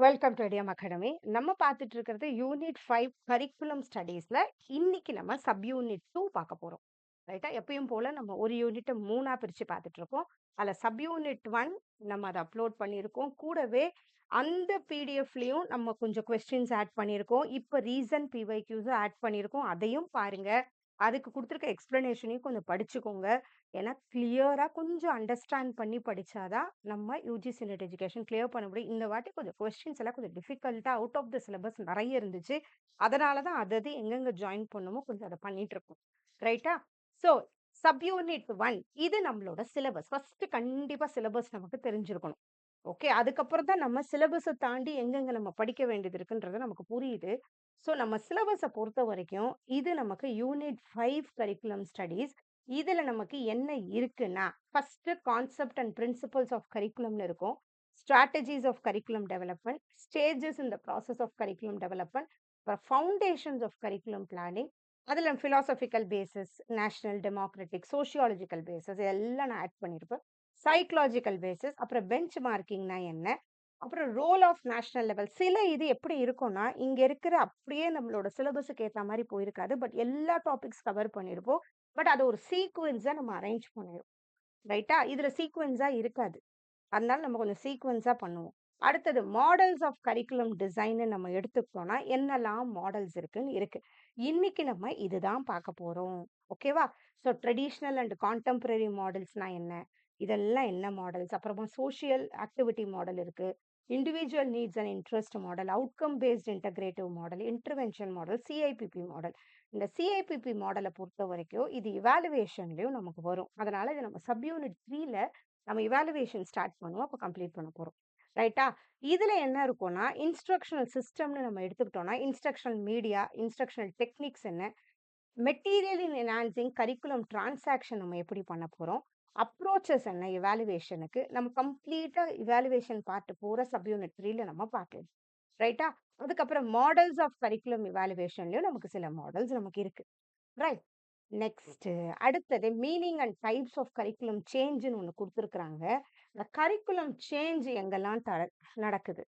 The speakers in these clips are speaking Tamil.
Welcome to ஐடியம் academy. நம்ம பார்த்துட்டு இருக்கிறது யூனிட் 5 கரிக்குலம் ஸ்டடீஸ்ல இன்னைக்கு நம்ம சப் யூனிட் 2 பார்க்க போறோம். ரைட்டா? எப்பயும் போல நம்ம ஒரு யூனிட்ட 3ஆ பிரிச்சு பார்த்துட்டு இருக்கோம். அதுல சப் யூனிட் 1 நம்ம அத அப்லோட் பண்ணியிருக்கோம். கூடவே அந்த பிடிஎஃப்லயும் நம்ம கொஞ்சம் கொஸ்டின்ஸ் ஆட் பண்ணியிருக்கோம். இப்ப ரீசன்ட் பிவைக்யூஸும் ஆட் பண்ணியிருக்கோம். அதையும் பாருங்க. அதுக்கு குடுத்துருக்க எக்ஸ்ப்ளனேஷனையும் கொஞ்சம் படிச்சுக்கோங்க. ஏன்னா கிளியரா கொஞ்சம் அண்டர்ஸ்டாண்ட் பண்ணி படிச்சாதான் நம்ம யூஜிசி நெட் எஜுகேஷன் கிளியர் பண்ண முடியும். இந்த வாட்டி கொஞ்சம் கொஸ்டின்ஸ் எல்லாம் கொஞ்சம் டிஃபிகல்ட்டா அவுட் ஆஃப் த சிலபஸ் நெறைய இருந்துச்சு. அதனால தான் அது எங்கெங்க ஜாயின் பண்ணணுமோ கொஞ்சம் அத பண்ணிட்டு இருக்கோம். ரைட்டா? ஸோ சப் யூனிட் 1 இது நம்மளோட சிலபஸ். ஃபர்ஸ்ட் கண்டிப்பா சிலபஸ் நமக்கு தெரிஞ்சிருக்கணும். ஓகே. அதுக்கப்புறம் தான் நம்ம சிலபஸ தாண்டி எங்கெங்க நம்ம படிக்க வேண்டியது இருக்குன்றது நமக்கு புரியுது. ஸோ நம்ம சிலபஸ பொறுத்தவரைக்கும், இது நமக்கு யூனிட் 5 கரிக்குலம் ஸ்டடீஸ். இதுல நமக்கு என்ன இருக்குன்னா, first concept and principles of கரிக்குலம்னு இருக்கும். Strategies of curriculum development, stages in the process of curriculum development, அப்புறம் ஃபவுண்டேஷன்ஸ் ஆஃப் கரிக்குலம் பிளானிங், அதுல philosophical basis, national democratic, sociological basis இதெல்லாம் நான் ஆட் பண்ணியிருப்பேன். சைக்காலஜிக்கல் பேசிஸ், அப்புறம் பெஞ்ச் மார்க்கிங்னா என்ன? அப்புறம் ரோல் ஆஃப் நேஷனல் லெவல். சில இது எப்படி இருக்கும்னா, இங்க இருக்கிற அப்படியே நம்மளோட சிலபஸுக்கு ஏத்த மாரி போயிருக்காது. பட் எல்லா டாபிக்ஸ் கவர் பண்ணியிருப்போம். பட் அத ஒரு சீக்வென்ஸா நம்ம அரேஞ்ச் பண்ணிருவோம். ரைட்டா? இதுல சீக்வென்ஸா இருக்காது. அதனால நம்ம கொஞ்சம் சீக்வென்ஸா பண்ணுவோம். அடுத்தது மாடல்ஸ் ஆஃப் கரிக்குலம் டிசைன்னு நம்ம எடுத்துக்கிட்டோம்னா, என்னலாம் மாடல்ஸ் இருக்குன்னு இருக்கு. இன்னைக்கு நம்ம இதுதான் பார்க்க போறோம். ஓகேவா? ஸோ ட்ரெடிஷனல் அண்ட் கான்டெம்பரரி மாடல்ஸ்னா என்ன? இதெல்லாம் என்ன மாடல்ஸ்? அப்புறமா சோசியல் ஆக்டிவிட்டி மாடல் இருக்கு. Individual needs and interest model, outcome based integrative model, intervention model, CIPP model. இந்த சிஐபிபி மாடல பொறுத்தவரைக்கும், இது இவாலுவேஷன்லயும் நமக்கு வரும். அதனால இத நம்ம சப் யூனிட் 3ல நம்ம இவாலுவேஷன் ஸ்டார்ட் பண்ணுவோம். அப்ப கம்ப்ளீட் பண்ண போறோம். ரைட்டா? இதுல என்ன இருக்கும்னா, இன்ஸ்ட்ரக்ஷனல் சிஸ்டம்னு நம்ம எடுத்துக்கிட்டோம்னா, இன்ஸ்ட்ரக்ஷனல் மீடியா, இன்ஸ்ட்ரக்ஷனல் டெக்னிக்ஸ் என்ன? மெட்டீரியல் இன் என்ஹான்சிங் கரிக்குலம் டிரான்சாக்ஷன் நம்ம எப்படி பண்ண போறோம்? அப்ரோச்சஸ் என்ன இவாலுவேஷனுக்கு? நம்ம கம்ப்ளீட்டா இவாலுவேஷன் பார்ட் பூரா சப் யூனிட் 3ல நம்ம பார்க்கலாம். ரைட்டா? அதுக்கப்புறம் மாடல்ஸ் ஆஃப் கரிக்குலம் இவாலுவேஷன்லயும் நமக்கு சில மாடல்ஸ் நமக்கு இருக்கு. ரைட். நெக்ஸ்ட்டு அடுத்தது meaning and types of curriculum சேஞ்சுன்னு ஒண்ணு குடுத்துருக்காங்க. இந்த கரிக்குலம் சேஞ்ச் எங்கெல்லாம் நடக்குது?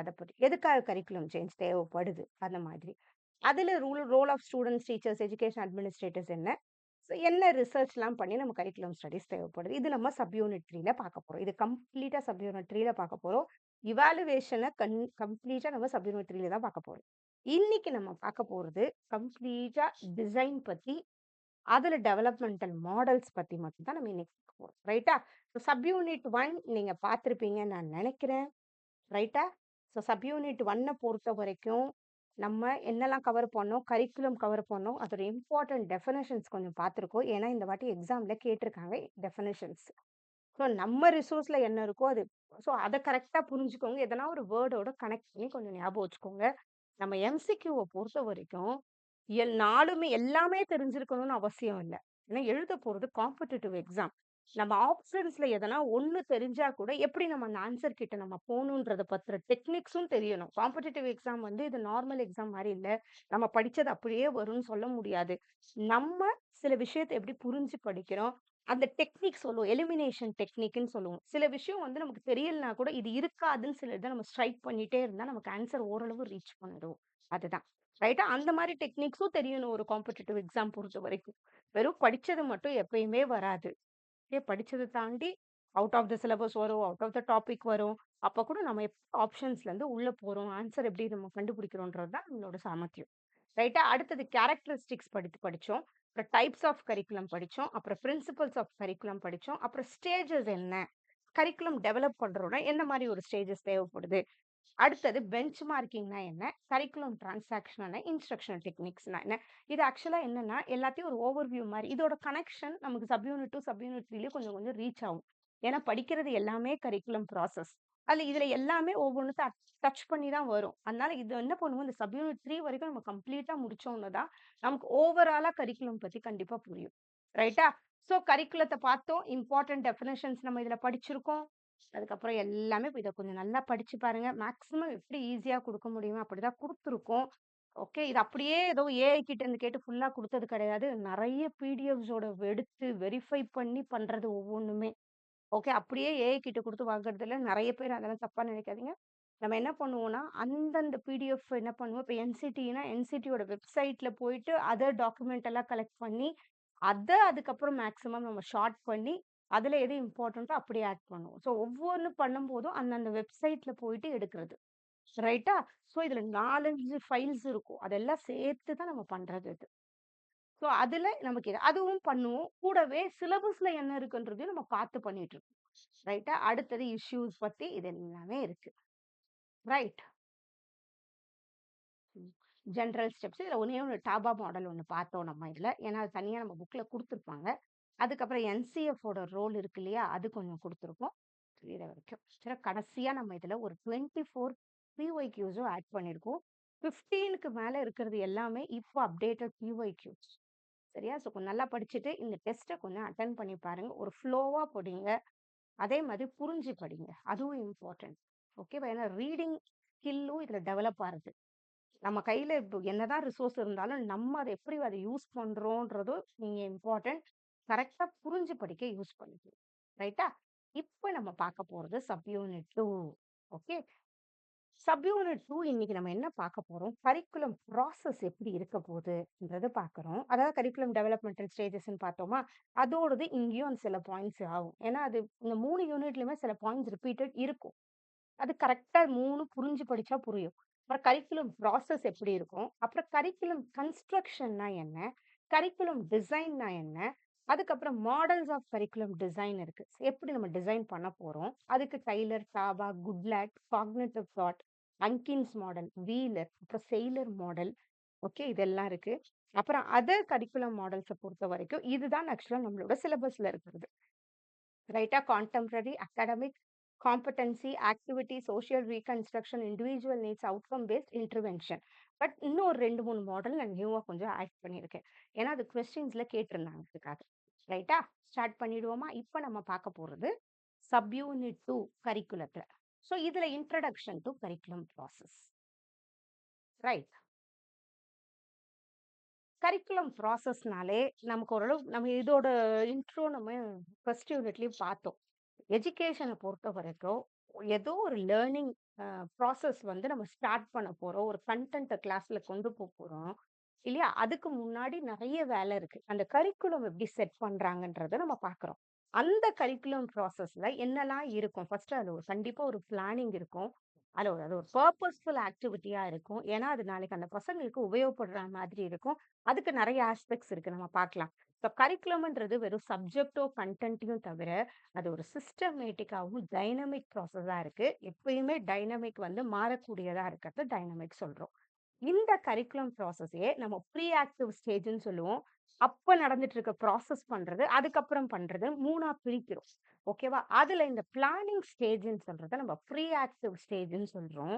அத பத்தி. எதுக்காக கரிக்குலம் சேஞ்ச் தேவைப்படுது? அந்த மாதிரி. அதுல role of students, teachers, education administrators என்ன? என்ன ரிசர்ச்லாம் பண்ணி நம்ம கரிக்குலம் ஸ்டடீஸ் தேவைப்படுது? இது நம்ம சப் யூனிட் 3ல பார்க்க போறோம். இது கம்ப்ளீட்டா சப் யூனிட் 3ல பார்க்க போறோம். இவாலுவேஷன கம்ப்ளீட்டா நம்ம சப் யூனிட் 3ல தான் பார்க்க போறோம். இன்னைக்கு நம்ம பார்க்க போறது கம்ப்ளீட்டா டிசைன் பத்தி, அதுல டெவலப்மெண்டல் மாடல்ஸ் பத்தி மட்டும் தான் நம்ம இன்னைக்கு பார்க்க போறோம். ரைட்டா? சப் யூனிட் 1 நீங்க பார்த்திருப்பீங்கன்னு நான் நினைக்கிறேன். ரைட்டா? சப் யூனிட் 1 பொறுத்தவரைக்கும், நம்ம என்னலாம் கவர் பண்ணோம்? கரிக்குலம் கவர் பண்ணோம். அதோட இம்பார்ட்டன்ட் டெஃபினிஷன்ஸ் கொஞ்சம் பார்த்துருக்கோம். ஏன்னா, இந்த வாட்டி எக்ஸாம்ல கேட்டிருக்காங்க டெஃபினிஷன்ஸ். ஸோ நம்ம ரிசோர்ஸ்ல என்ன இருக்கோ அது அத கரெக்ட்டா புரிஞ்சுக்கோங்க. எதனா ஒரு வேர்டோட கனெக்ட் பண்ணி கொஞ்சம் ஞாபகம் வச்சுக்கோங்க. நம்ம எம்சிக்யூவ பொறுத்தவரைக்கும், நாலுமே எல்லாமே தெரிஞ்சிருக்கணும்னு அவசியம் இல்ல. ஏன்னா எழுத போறது காம்படிட்டிவ் எக்ஸாம். நம்ம ஆப்ஷன்ஸ்ல எதனா ஒண்ணு தெரிஞ்சா கூட, எப்படி நம்ம அந்த ஆன்சர் கிட்ட நம்ம போணுன்றத பத்தின டெக்னிக்ஸும் தெரியணும். காம்படிட்டிவ் எக்ஸாம் வந்து இது நார்மல் எக்ஸாம் மாரி இல்ல. நம்ம படிச்சது அப்படியே வரும்னு சொல்ல முடியாது. நம்ம சில விஷயத்த எப்படி புரிஞ்சு படிக்கிறோம், அந்த டெக்னிக் சொல்லுவோம். எலிமினேஷன் டெக்னிக்ன்னு சொல்லுவோம். சில விஷயம் வந்து நமக்கு தெரியலனா கூட இது இருக்காதுன்னு சில இத நம்ம ஸ்ட்ரைக் பண்ணிட்டே இருந்தா நமக்கு ஆன்சர் ஓரளவு ரீச் பண்ணிடுவோம். அதுதான். ரைட்டா? அந்த மாரி டெக்னிக்ஸும் தெரியணும் ஒரு காம்படிட்டிவ் எக்ஸாம் பொறுத்தவரைக்கும். வெறும் படிச்சது மட்டும் எப்பயுமே வராது. படிச்சத தாண்டி அவுட் ஆஃப் த சிலபஸ் வரும். அவுட் ஆஃப் த டாபிக் வரும். அப்ப கூட நம்ம ஆப்ஷன்ஸ்லேருந்து உள்ள போறோம். ஆன்சர் எப்படி நம்ம கண்டுபிடிக்கிறோம்ன்றது தான் நம்மளோட சாமர்த்தியம். ரைட்டா? அடுத்தது கேரக்டரிஸ்டிக்ஸ் படிச்சோம். அப்புறம் டைப்ஸ் ஆஃப் கரிக்குலம் படிச்சோம். அப்புறம் பிரின்சிபல்ஸ் ஆஃப் கரிக்குலம் படிச்சோம். அப்புறம் ஸ்டேஜஸ் என்ன? கரிக்குலம் டெவலப் பண்றோம்னா, என்ன மாரி ஒரு ஸ்டேஜஸ் தேவைப்படுது? அடுத்தது பெஞ்ச் மார்க்கிங்னா என்ன? கரிக்குலம் டிரான்சாக்ஷன்னா இன்ஸ்ட்ரக்ஷனல் டெக்னிக்ஸ்னா என்ன? இது ஆக்சுவலா என்னன்னா, எல்லாத்தையும் ஒரு ஓவர்வியூ மாரி இதோட கனெக்ஷன் நமக்கு சப் யூனிட் 2, சப் யூனிட் 3லயும் கொஞ்சம் கொஞ்சம் ரீச் ஆகும். ஏன்னா படிக்கிறது எல்லாமே கரிக்குலம் ப்ராசஸ். இதுல எல்லாமே ஒவ்வொன்னுத்த டச் பண்ணி தான் வரும். அதனால இது என்ன பண்ணுவோம், இந்த சப் யூனிட் 3 வரைக்கும் நம்ம கம்ப்ளீட்டா முடிச்சோம்னு தான், நமக்கு ஓவராலா கரிக்குலம் பத்தி கண்டிப்பா புரியும். ரைட்டா? கரிக்குலத்த பார்த்தோம். இம்பார்ட்டன்ட் டெஃபினிஷன்ஸ் நம்ம இதுல படிச்சிருக்கோம். அதுக்கப்புறம் எல்லாமே இப்ப இத கொஞ்சம் நல்லா படிச்சு பாருங்க. மேக்ஸிமம் எப்படி ஈஸியா குடுக்க முடியுமோ அப்படிதான் குடுத்துருக்கோம். ஓகே. இது அப்படியே ஏதோ ஏஐ கிட்ட இருந்து கேட்டு ஃபுல்லா குடுத்தது கிடையாது. நெறைய பிடிஎஃப்ஸோட எடுத்து வெரிஃபை பண்ணி பண்றது ஒவ்வொன்னுமே. ஓகே. அப்படியே ஏஐ கிட்ட குடுத்து வாங்குறதுல நெறைய பேர் அதெல்லாம் தப்பா நினைக்காதீங்க. நம்ம என்ன பண்ணுவோம்னா, அந்தந்த பிடிஎஃப் என்ன பண்ணுவோம், இப்ப என்சிடினா என்சிடியோட வெப்சைட்ல போயிட்டு அதர் டாக்குமெண்ட் எல்லாம் கலெக்ட் பண்ணி, அதுக்கப்புறம் மேக்ஸிமம் நம்ம ஷார்ட் பண்ணி, அதுல எது இம்பார்ட்டன்ட்டோ அப்படியே ஆட் பண்ணுவோம். ஸோ ஒவ்வொன்னு பண்ணும்போதும் அந்தந்த வெப்சைட்ல போயிட்டு எடுக்கிறது. ரைட்டா? ஸோ இதுல 4, 5 ஃபைல்ஸ் இருக்கும். அதெல்லாம் சேர்த்து தான் நம்ம பண்றது இது. ஸோ அதுல நமக்கு அதுவும் பண்ணுவோம். கூடவே சிலபஸ்ல என்ன இருக்குன்றதையும் நம்ம பார்த்து பண்ணிட்டு இருக்கோம். ரைட்டா? அடுத்தது இஷ்யூஸ் பத்தி இது எல்லாமே இருக்கு. ரைட். ம். General steps. இதுல ஒண்ணே ஒண்ணு டாபா மாடல் ஒண்ணு பார்த்தோம் நம்ம இதுல. ஏன்னா, அது தனியா நம்ம புக்ல குடுத்துருப்பாங்க. அதுக்கப்புறம் என்சிஎஃப் ஓட ரோல் இருக்கு இல்லையா? அது கொஞ்சம் குடுத்துருக்கோம். இது வரைக்கும். சரி கடைசியா நம்ம இதுல ஒரு 24 பிஒய்க்யூஸும் ஆட் பண்ணியிருக்கோம். 15க்கு மேல இருக்கிறது எல்லாமே இப்போ அப்டேட்டட் பிஒய்க்யூஸ். சரியா? ஸோ கொஞ்சம் நல்லா படிச்சுட்டு இந்த டெஸ்ட்ட கொஞ்சம் அட்டெண்ட் பண்ணி பாருங்க. ஒரு ஃப்ளோவா படிங்க. அதே மாதிரி புரிஞ்சு படிங்க. அதுவும் இம்பார்ட்டன்ட். ஓகேவா? ஏன்னா ரீடிங் ஸ்கில்லும் இதுல டெவலப் ஆகுது. நம்ம கையில இப்போ என்னதான் ரிசோர்ஸ் இருந்தாலும், நம்ம அத எப்படி அத யூஸ் பண்றோம்ன்றதும் நீங்க இம்பார்ட்டன்ட். கரெக்ட்டா புரிஞ்சு படிக்க யூஸ் பண்ணிக்கணும். ரைட்டா? இப்ப நம்ம பார்க்க போறது sub unit 2. Okay. Sub unit 2 இன்னைக்கு நம்ம என்ன பார்க்க போறோம்? கரிக்குலம் ப்ராசஸ் எப்படி இருக்க போகுதுன்றத பார்க்குறோம். அதாவது கரிக்குலம் டெவலப்மெண்டல் ஸ்டேஜஸ்ன்னு பார்த்தோமா? அதோடது இங்கேயும் அந்த சில பாயிண்ட்ஸ் ஆகும். ஏன்னா, அது இந்த 3 யூனிட்லயுமே சில பாயிண்ட்ஸ் ரிப்பீட்டட் இருக்கும். அது கரெக்ட்டா 3 புரிஞ்சு படிச்சா புரியும். அப்புறம் கரிக்குலம் ப்ராசஸ் எப்படி இருக்கும்? அப்புறம் கரிக்குலம் கன்ஸ்ட்ரக்ஷன்னா என்ன? கரிக்குலம் டிசைன்னா என்ன? அதுக்கப்புறம் மாடல்ஸ் ஆஃப் கரிக்குலம் டிசைன் இருக்கு. எப்படி நம்ம டிசைன் பண்ண போறோம்? அதுக்கு Tyler, Taba, Goodlad, cognitive thought, Hunkins model, Wheeler, அப்புறம் செயிலர் மாடல். ஓகே. இதெல்லாம் இருக்கு. அப்புறம் அதர் கரிக்குலம் மாடல்ஸ பொறுத்தவரைக்கும் இதுதான் ஆக்சுவலா நம்மளோட சிலபஸ்ல இருக்கிறது. ரைட்டா? Contemporary, academic, competency, activity, social reconstruction, individual needs, outcome paste, intervention. But இன்னும் ஒரு 2, 3 மாடல் நான் நியூவா கொஞ்சம் ஆட் பண்ணியிருக்கேன். ஏன்னா அது கொஸ்டின்ஸ்ல கேட்டிருந்தாங்க அதுக்காக. ரைட்டா? ஸ்டார்ட் பண்ணிடுவோமா? இப்ப நம்ம பார்க்க போறது சப் யூனிட் 2 கரிக்குலத்துல. ஸோ இதுல introduction to curriculum process. Right. Curriculum ப்ராசஸ்னாலே நமக்கு ஓரளவு நம்ம இதோட இன்ட்ரோ நம்ம ஃபர்ஸ்ட் யூனிட்லயும் பார்த்தோம். எஜுகேஷன பொறுத்தவரைக்கும் ஏதோ ஒரு லேர்னிங் ப்ராசஸ் வந்து நம்ம ஸ்டார்ட் பண்ண போறோம். ஒரு கன்டென்ட்ட கிளாஸ்ல கொண்டு போறோம். இல்லையா? அதுக்கு முன்னாடி நெறைய வேலை இருக்கு. அந்த கரிக்குலம் எப்படி செட் பண்றாங்கன்றத நம்ம பார்க்குறோம். அந்த கரிக்குலம் ப்ராசஸ்ல என்னலாம் இருக்கும்? ஃபர்ஸ்ட் அதுல கண்டிப்பா ஒரு பிளானிங் இருக்கும். அது ஒரு பர்ப்பஸ்ஃபுல் ஆக்டிவிட்டியா இருக்கும். ஏன்னா, அது நாளைக்கு அந்த பசங்களுக்கு உபயோகப்படுற மாதிரி இருக்கும். அதுக்கு நெறைய ஆஸ்பெக்ட்ஸ் இருக்கு. நம்ம பார்க்கலாம். இப்ப கரிக்குலம்ன்றது வெறும் சப்ஜெக்ட்டோ, கன்டென்ட்டையும் தவிர, அது ஒரு சிஸ்டமேட்டிக்காவும் டைனமிக் ப்ராசஸா இருக்கு. எப்பயுமே டைனமிக் வந்து மாறக்கூடியதா இருக்கிறது டைனமிக் சொல்றோம். இந்த கரிக்குலம் ப்ராசஸையே நம்ம ப்ரீ ஆக்டிவ் ஸ்டேஜ்ன்னு சொல்லுவோம். அப்ப நடந்துட்டு இருக்க ப்ராசஸ் பண்றது, அதுக்கப்புறம் பண்றது 3ஆ பிரிக்கிறோம். ஓகேவா? அதுல இந்த பிளானிங் ஸ்டேஜ்ன்னு சொல்றத நம்ம ப்ரீ ஆக்டிவ் ஸ்டேஜ்ன்னு சொல்றோம்.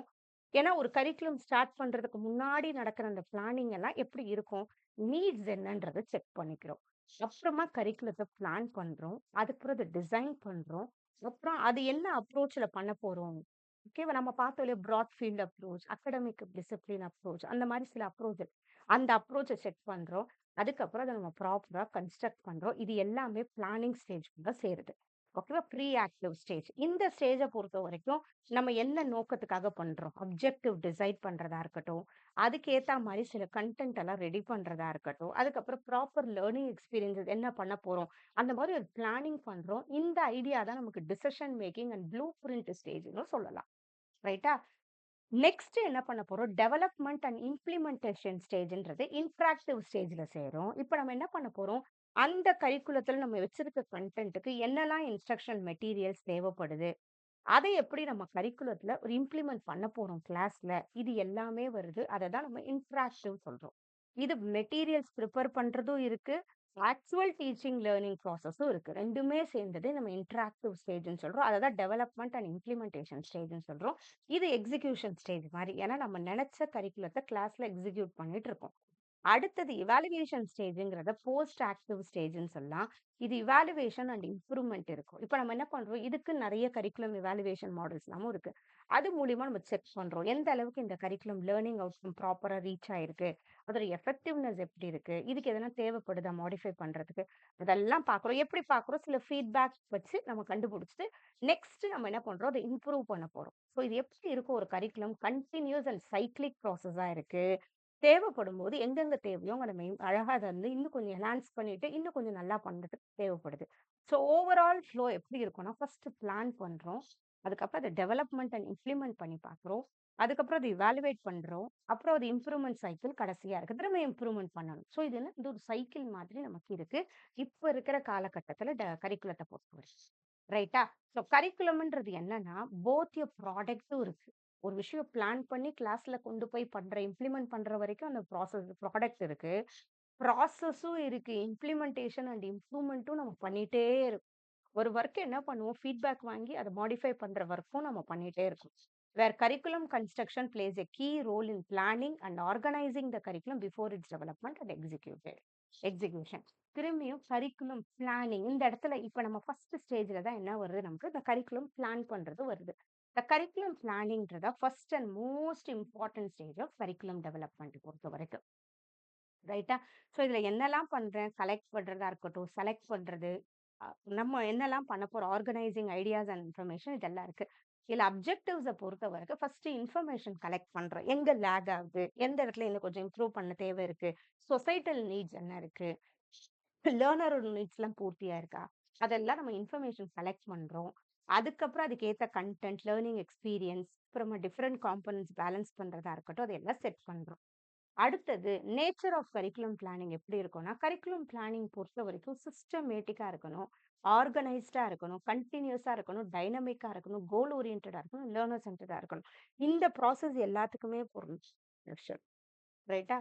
ஏன்னா, ஒரு கரிக்குலம் ஸ்டார்ட் பண்றதுக்கு முன்னாடி நடக்கிற அந்த பிளானிங் எல்லாம் எப்படி இருக்கும்? நீட்ஸ் என்னன்றத செக் பண்ணிக்கிறோம். அப்புறமா கரிக்குலத்த பிளான் பண்றோம். அதுக்கப்புறம் அத டிசைன் பண்றோம். அப்புறம் அது என்ன அப்ரோச்ல பண்ண போறோம்? ஓகேவா? நம்ம பார்த்தோம் இல்லையா? Broad field approach, academic discipline approach அந்த மாரி சில அப்ரோச் இருக்கு. அந்த அப்ரோச்ச செக் பண்றோம். அதுக்கப்புறம் அத நம்ம ப்ராப்பரா கன்ஸ்ட்ரக்ட் பண்றோம். இது எல்லாமே பிளானிங் ஸ்டேஜ்க்குள்ள சேருது. ஓகேவா? Pre active stage. இந்த ஸ்டேஜ பொறுத்தவரைக்கும் நம்ம என்ன நோக்கத்துக்காக பண்றோம்? அப்ஜெக்டிவ் டிசைட் பண்றதா இருக்கட்டும், அதுக்கு ஏத்தா மாரி சில கன்டென்ட் எல்லாம் ரெடி பண்றதா இருக்கட்டும், அதுக்கப்புறம் ப்ராப்பர் லேர்னிங் எக்ஸ்பீரியன்ஸஸ் என்ன பண்ண போறோம்? அந்த மாரி ஒரு பிளானிங் பண்றோம். இந்த ஐடியா தான் நமக்கு decision making and blueprint ஸ்டேஜ்ன்னு சொல்லலாம். ரைட்டா? நெக்ஸ்ட் என்ன பண்ண போறோம்? டெவலப்மென்ட் அண்ட் இம்ப்ளிமென்டேஷன் ஸ்டேஜ்ன்றது இன்டராக்டிவ் ஸ்டேஜ்ல சேரும். இப்ப நம்ம என்ன பண்ண போறோம்? அந்த கரிக்குலத்துல நம்ம வச்சிருக்க கன்டென்ட்க்கு என்னலாம் இன்ஸ்ட்ரக்ஷனல் மெட்டீரியல்ஸ் தேவைப்படுது? அதை எப்படி நம்ம கரிக்குலத்துல ஒரு இம்ப்ளிமெண்ட் பண்ண போறோம் கிளாஸ்ல? இது எல்லாமே வருது. அத தான் நம்ம இன்டராக்டிவ் சொல்றோம். இது மெட்டீரியல்ஸ் பிரிப்பேர் பண்றதும் இருக்கு. ஆக்சுவல் டீச்சிங் லேர்னிங் ப்ராசஸும் இருக்கு. 2மே சேர்ந்தது நம்ம இன்டராக்டிவ் ஸ்டேஜ்ன்னு சொல்றோம். அத தான் டெவலப்மென்ட் அண்ட் இம்ப்ளிமென்டேஷன் ஸ்டேஜ்ன்னு சொல்றோம். இது எக்ஸிகியூஷன் ஸ்டேஜ் மாரி. ஏன்னா நம்ம நெனச்ச கரிக்குலத்த கிளாஸ்ல எக்ஸிக்யூட் பண்ணிட்டு இருக்கோம். அடுத்தது இவாலுவேஷன் ஸ்டேஜ்ங்கிறத போஸ்ட் ஆக்டிவ் ஸ்டேஜ்ன்னு சொல்லலாம். இது இவாலுவேஷன் அண்ட் இம்ப்ரூவ்மென்ட் இருக்கும். இப்ப நம்ம என்ன பண்றோம், இதுக்கு நெறைய கரிக்குலம் இவாலுவேஷன் மாடல்ஸ்லாமும் இருக்கு. அது மூலியமா நம்ம செக் பண்றோம். எந்த அளவுக்கு இந்த கரிக்குலம் லேர்னிங் அவுட்கம் ப்ராப்பரா ரீச் ஆயிருக்கு. அதோட எஃபெக்டிவ்னஸ் எப்படி இருக்கு? இதுக்கு எதனா தேவைப்படுதா மாடிஃபை பண்றதுக்கு? அதெல்லாம் பார்க்குறோம். எப்படி பார்க்குறோம்? சில ஃபீட்பேக் வச்சு நம்ம கண்டுபிடிச்சுட்டு, நெக்ஸ்ட் நம்ம என்ன பண்றோம், அத இம்ப்ரூவ் பண்ண போறோம். ஸோ இது எப்படி இருக்கும் ஒரு கரிக்குலம் கன்டினியூஸ் அண்ட் சைக்ளிக் ப்ராசஸா இருக்கு. தேவைப்படும்போது எங்கெங்க தேவையோ அங்க நம்ம அழகா அத வந்து இன்னும் கொஞ்சம் என்ஹான்ஸ் பண்ணிட்டு, இன்னும் கொஞ்சம் நல்லா பண்றதுக்கு தேவைப்படுது. ஸோ ஓவரால் ஃப்ளோ எப்படி இருக்கும்னா, ஃபர்ஸ்ட் பிளான் பண்றோம். அதுக்கப்புறம் அத டெவலப்மென்ட் அண்ட் இம்ப்ளிமெண்ட் பண்ணி பார்க்குறோம். அதுக்கப்புறம் அத இவாலுவேட் பண்றோம். அப்புறம் அது இம்ப்ரூவ்மென்ட் சைக்கிள் கடைசியா இருக்கு. திரும்ப இம்ப்ரூவ்மென்ட் பண்ணணும். ஸோ இது என்ன இது ஒரு சைக்கிள் மாதிரி நமக்கு இருக்கு. இப்ப இருக்கிற காலகட்டத்துல கரிக்குலத்த பொறுத்தவரை. ரைட்டா? ஸோ கரிக்குலம்ன்றது என்னன்னா, போத் எ ப்ராடக்ட்டும் இருக்கு. ஒரு விஷயம் பிளான் பண்ணி கிளாஸ்ல கொண்டு போய் இம்ப்ளிமெண்ட் பண்ற வரைக்கும் அந்த ப்ராடக்ட் இருக்கு. ப்ராசஸும் இருக்கு. இம்ப்ளிமெண்டேஷன் அண்ட் இம்ப்ரூவ்மென்ட்டும் நம்ம பண்ணிட்டே இருக்கோம். ஒரு ஒர்க் என்ன பண்ணுவோம், ஃபீட்பேக் வாங்கி அத மாடிஃபை பண்ற ஒர்க்கும் நம்ம பண்ணிட்டே இருக்கோம். Where curriculum construction plays a key role in planning and organising the curriculum before its development and execution. திரும்பியும் கரிக்குலம் பிளானிங் இந்த இடத்துல இப்ப நம்ம ஃபர்ஸ்ட் ஸ்டேஜ்ல தான் என்ன வருது நமக்கு இந்த கரிக்குலம் பிளான் பண்றது வருது. இந்த கரிக்குலம் பிளானிங்ன்றத first and most important stage of curriculum development பொறுத்தவரைக்கும். ரைட்டா? ஸோ இதுல என்னலாம் பண்றேன், கலெக்ட் பண்றதா இருக்கட்டும், செலக்ட் பண்றது, அ நம்ம என்னலாம் பண்ண போறோம், ஆர்கனைசிங் ஐடியாஸ் அண்ட் இன்ஃபர்மேஷன் இதெல்லாம் இருக்கு. இதுல அப்ஜெக்டிவ்ஸ பொறுத்தவரைக்கும் ஃபர்ஸ்ட் இன்ஃபர்மேஷன் கலெக்ட் பண்றோம். எங்க லேக் ஆகுது? எந்த இடத்துல இன்னும் கொஞ்சம் இம்ப்ரூவ் பண்ண தேவை இருக்கு? சொசைட்டல் நீட்ஸ் என்ன இருக்கு? லேர்னரோட நீட்ஸ்லாம் பூர்த்தியா இருக்கா? அதெல்லாம் நம்ம இன்ஃபர்மேஷன் கலெக்ட் பண்றோம். அதுக்கப்புறம் அதுக்கு ஏத்த கன்டென்ட், லேர்னிங் எக்ஸ்பீரியன்ஸ், அப்புறமா டிஃபரெண்ட் காம்போனன்ட்ஸ் பேலன்ஸ் பண்றதா இருக்கட்டும், அதெல்லாம் செட் பண்றோம். அடுத்தது நேச்சர் ஆஃப் கரிக்குலம் பிளானிங் எப்படி இருக்கும்னா, கரிக்குலம் பிளானிங் பொறுத்தவரைக்கும் சிஸ்டமேட்டிக்கா இருக்கணும், ஆர்கனைஸ்டா இருக்கணும், கன்டினியூஸா இருக்கணும், டைனமிக்கா இருக்கணும், கோல் ஓரியன்டடா இருக்கணும், லேர்னர் சென்டர்டா இருக்கணும். இந்த ப்ராசஸ் எல்லாத்துக்குமே பொருந்தும். ரைட்டா?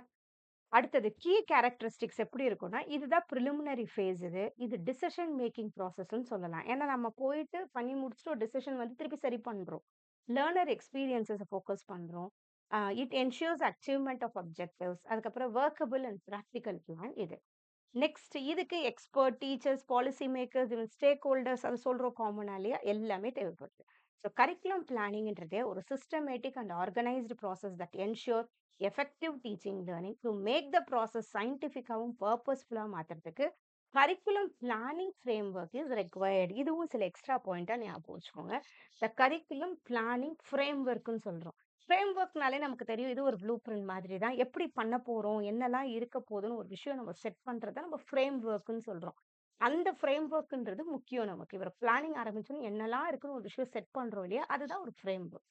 அடுத்தது கீ கேரக்டரிஸ்டிக்ஸ் எப்படி இருக்கும்னா, இதுதான் பிரிலிமினரி ஃபேஸ் இது. இது டிசிஷன் மேக்கிங் ப்ராசஸ்ன்னு சொல்லலாம். ஏன்னா நம்ம போயிட்டு பண்ணி முடிச்சுட்டு ஒரு டிசிஷன் வந்து திருப்பி சரி பண்றோம். லேர்னர் எக்ஸ்பீரியன்ஸஸ ஃபோக்கஸ் பண்றோம். It ensures achievement of objectives. அதுக்கப்புறம் வொர்க்கபிள் அண்ட் பிராக்டிகல் பிளான் இது. நெக்ஸ்ட் இதுக்கு expert, teachers, policy makers, even stakeholders அது சொல்றோம் காமனா இல்லையா? எல்லாமே தேவைப்படுது. ஸோ கரிக்குலம் பிளானிங்ன்றதே ஒரு systematic and organised process that ensure effective teaching learning to make the process சயின்டிஃபிக்காவும் பர்பஸ்ஃபுல்லா மாத்துறதுக்கு curriculum planning framework is required. இதுவும் சில எக்ஸ்ட்ரா பாயிண்டா ஞாபகம் வச்சுக்கோங்க. த கரிக்குலம் பிளானிங் ஃப்ரேம் ஒர்க்ன்னு சொல்றோம். ஃப்ரேம் ஒர்க்னாலே நமக்கு தெரியும். இது ஒரு ப்ளூ பிரிண்ட் மாதிரி தான். எப்படி பண்ண போறோம்? என்னலாம் இருக்க போதுன்னு ஒரு விஷயம் நம்ம செட் பண்றத நம்ம ஃப்ரேம் ஒர்க்ன்னு சொல்றோம். அந்த ஃப்ரேம் ஒர்க்ன்றது முக்கியம் நமக்கு. ஒரு பிளானிங் ஆரம்பிச்சோனே என்னலாம் இருக்குன்னு ஒரு விஷயம் செட் பண்றோம் இல்லையா? அதுதான் ஒரு ஃப்ரேம் ஒர்க்.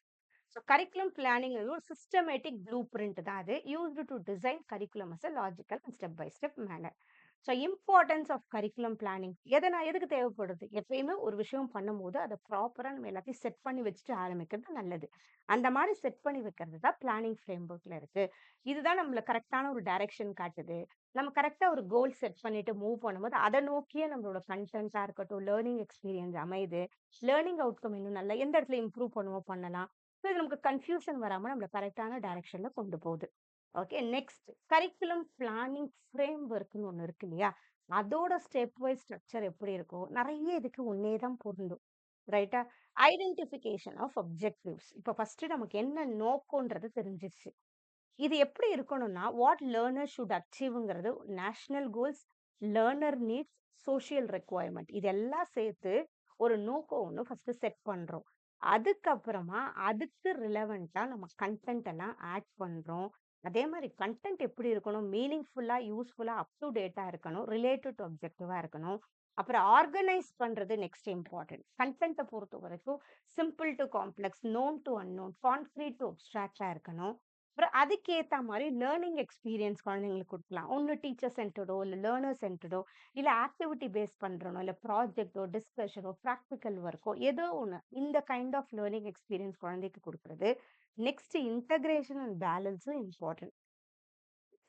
ஸோ கரிக்குலம் பிளானிங்கிறது ஒரு சிஸ்டமேட்டிக் ப்ளூ பிரிண்ட் தான் அது. Used to design curriculum as a logical and step by step manner. So importance of curriculum planning எதுக்கு தேவைப்படுது? எப்பயுமே ஒரு விஷயம் பண்ணும்போது அத ப்ராப்பரா நம்ம எல்லாத்தையும் செட் பண்ணி வச்சுட்டு ஆரம்பிக்கிறது நல்லது. அந்த மாரி செட் பண்ணி வைக்கிறது தான் பிளானிங் ஃப்ரேம் ஒர்க்ல இருக்கு. இதுதான் நம்மள கரெக்ட்டான ஒரு டைரக்ஷன் காட்டுது. நம்ம கரெக்ட்டா ஒரு கோல் செட் பண்ணிட்டு மூவ் பண்ணும்போது, அத நோக்கியே நம்மளோட கன்டென்ட்டா இருக்கட்டும், லேர்னிங் எக்ஸ்பீரியன்ஸ் அமையுது. லேர்னிங் அவுட்கம் இன்னும் நல்லா எந்த இடத்துல இம்ப்ரூவ் பண்ணுமோ பண்ணலாம். ஸோ இது நமக்கு கன்ஃப்யூஷன் வராம நம்மள கரெக்ட்டான டைரக்ஷன்ல கொண்டு போகுது. ஓகே. நெக்ஸ்ட் கரிக்குலம் பிளானிங் ஃப்ரேம் ஒர்க்ன்னு ஒண்ணு இருக்கு இல்லையா? அதோட ஸ்டெப் வைஸ் ஸ்ட்ரக்சர் எப்படி இருக்கும்? நெறைய இதுக்கு ஒண்ணே தான் பொருந்தும். ரைட்டா? Identification of objectives. இப்ப ஃபர்ஸ்ட் நமக்கு என்ன நோக்கம்ன்றது தெரிஞ்சிருச்சு. இது எப்படி இருக்கணும்னா, வாட் லேர்னர் ஷுட் அச்சீவ்ங்கிறது national goals, learner needs, social requirement இதெல்லாம் சேர்த்து ஒரு நோக்கம் ஒண்ணு ஃபர்ஸ்ட் செட் பண்றோம். அதுக்கப்புறமா அதுக்கு ரிலவென்ட்டா நம்ம கன்டென்ட் எல்லாம் ஆட் பண்றோம். அதே மாரி கன்டென்ட் எப்படி இருக்கணும்? மீனிங்ஃபுல்லா, யூஸ்ஃபுல்லா, அப் டூ டேட்டா இருக்கணும். ரிலேட்டட் டூ ஆப்ஜெக்டிவா இருக்கணும். அப்புறம் ஆர்கனைஸ் பண்றது நெக்ஸ்ட் இம்பார்ட்டன்ட். கன்டென்ட்ட பொறுத்தவரைக்கும் simple to complex, known to unknown, concrete to அப்ஸ்ட்ராக்ட்டா இருக்கணும். அப்புறம் அதுக்கேத்த மாரி லேர்னிங் எக்ஸ்பீரியன்ஸ் குழந்தைங்களுக்கு குடுக்கலாம். ஒண்ணு டீச்சர் சென்டர்டோ, இல்ல லேர்னர் சென்டர்டோ, இல்ல ஆக்டிவிட்டி பேஸ் பண்றனோ, இல்ல ப்ராஜெக்ட்டோ, டிஸ்கஷனோ, பிராக்டிகல் ஒர்க்கோ ஏதோ ஒண்ணு. இந்த கைண்ட் ஆஃப் லேர்னிங் எக்ஸ்பீரியன்ஸ் குழந்தைக்கு குடுக்குறது. நெக்ஸ்ட் இன்டகிரேஷன் அண்ட் பேலன்ஸும் இம்பார்ட்டன்ட்.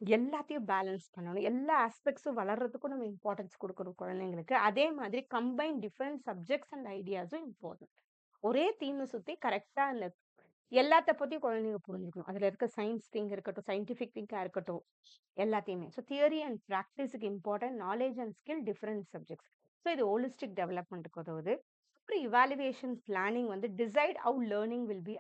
எல்லாத்தையும் பேலன்ஸ் பண்ணணும். எல்லா ஆஸ்பெக்ட்ஸும் வளர்றதுக்கும் நம்ம இம்பார்ட்டன்ஸ் குடுக்கணும் குழந்தைங்களுக்கு. அதே மாதிரி கம்பைன் டிஃபரெண்ட் சப்ஜெக்ட்ஸ் அண்ட் ஐடியாஸும் இம்பார்ட்டன்ட். ஒரே தீம சுத்தி கரெக்ட்டா அந்த எல்லாத்த பத்தியும் குழந்தைங்க புரிஞ்சுக்கணும். அதுல இருக்க சயின்ஸ் திங் இருக்கட்டும், சயின்டிஃபிக் திங்கா இருக்கட்டும், எல்லாத்தையுமே. ஸோ தியரி அண்ட் பிராக்டிஸ்க்கு important, knowledge and skill different subjects. So இது ஹோலிஸ்டிக் டெவலப்மெண்ட்க்கு உதவுது. அப்புறம் இவாலுவேஷன் பிளானிங் வந்து decide how learning will be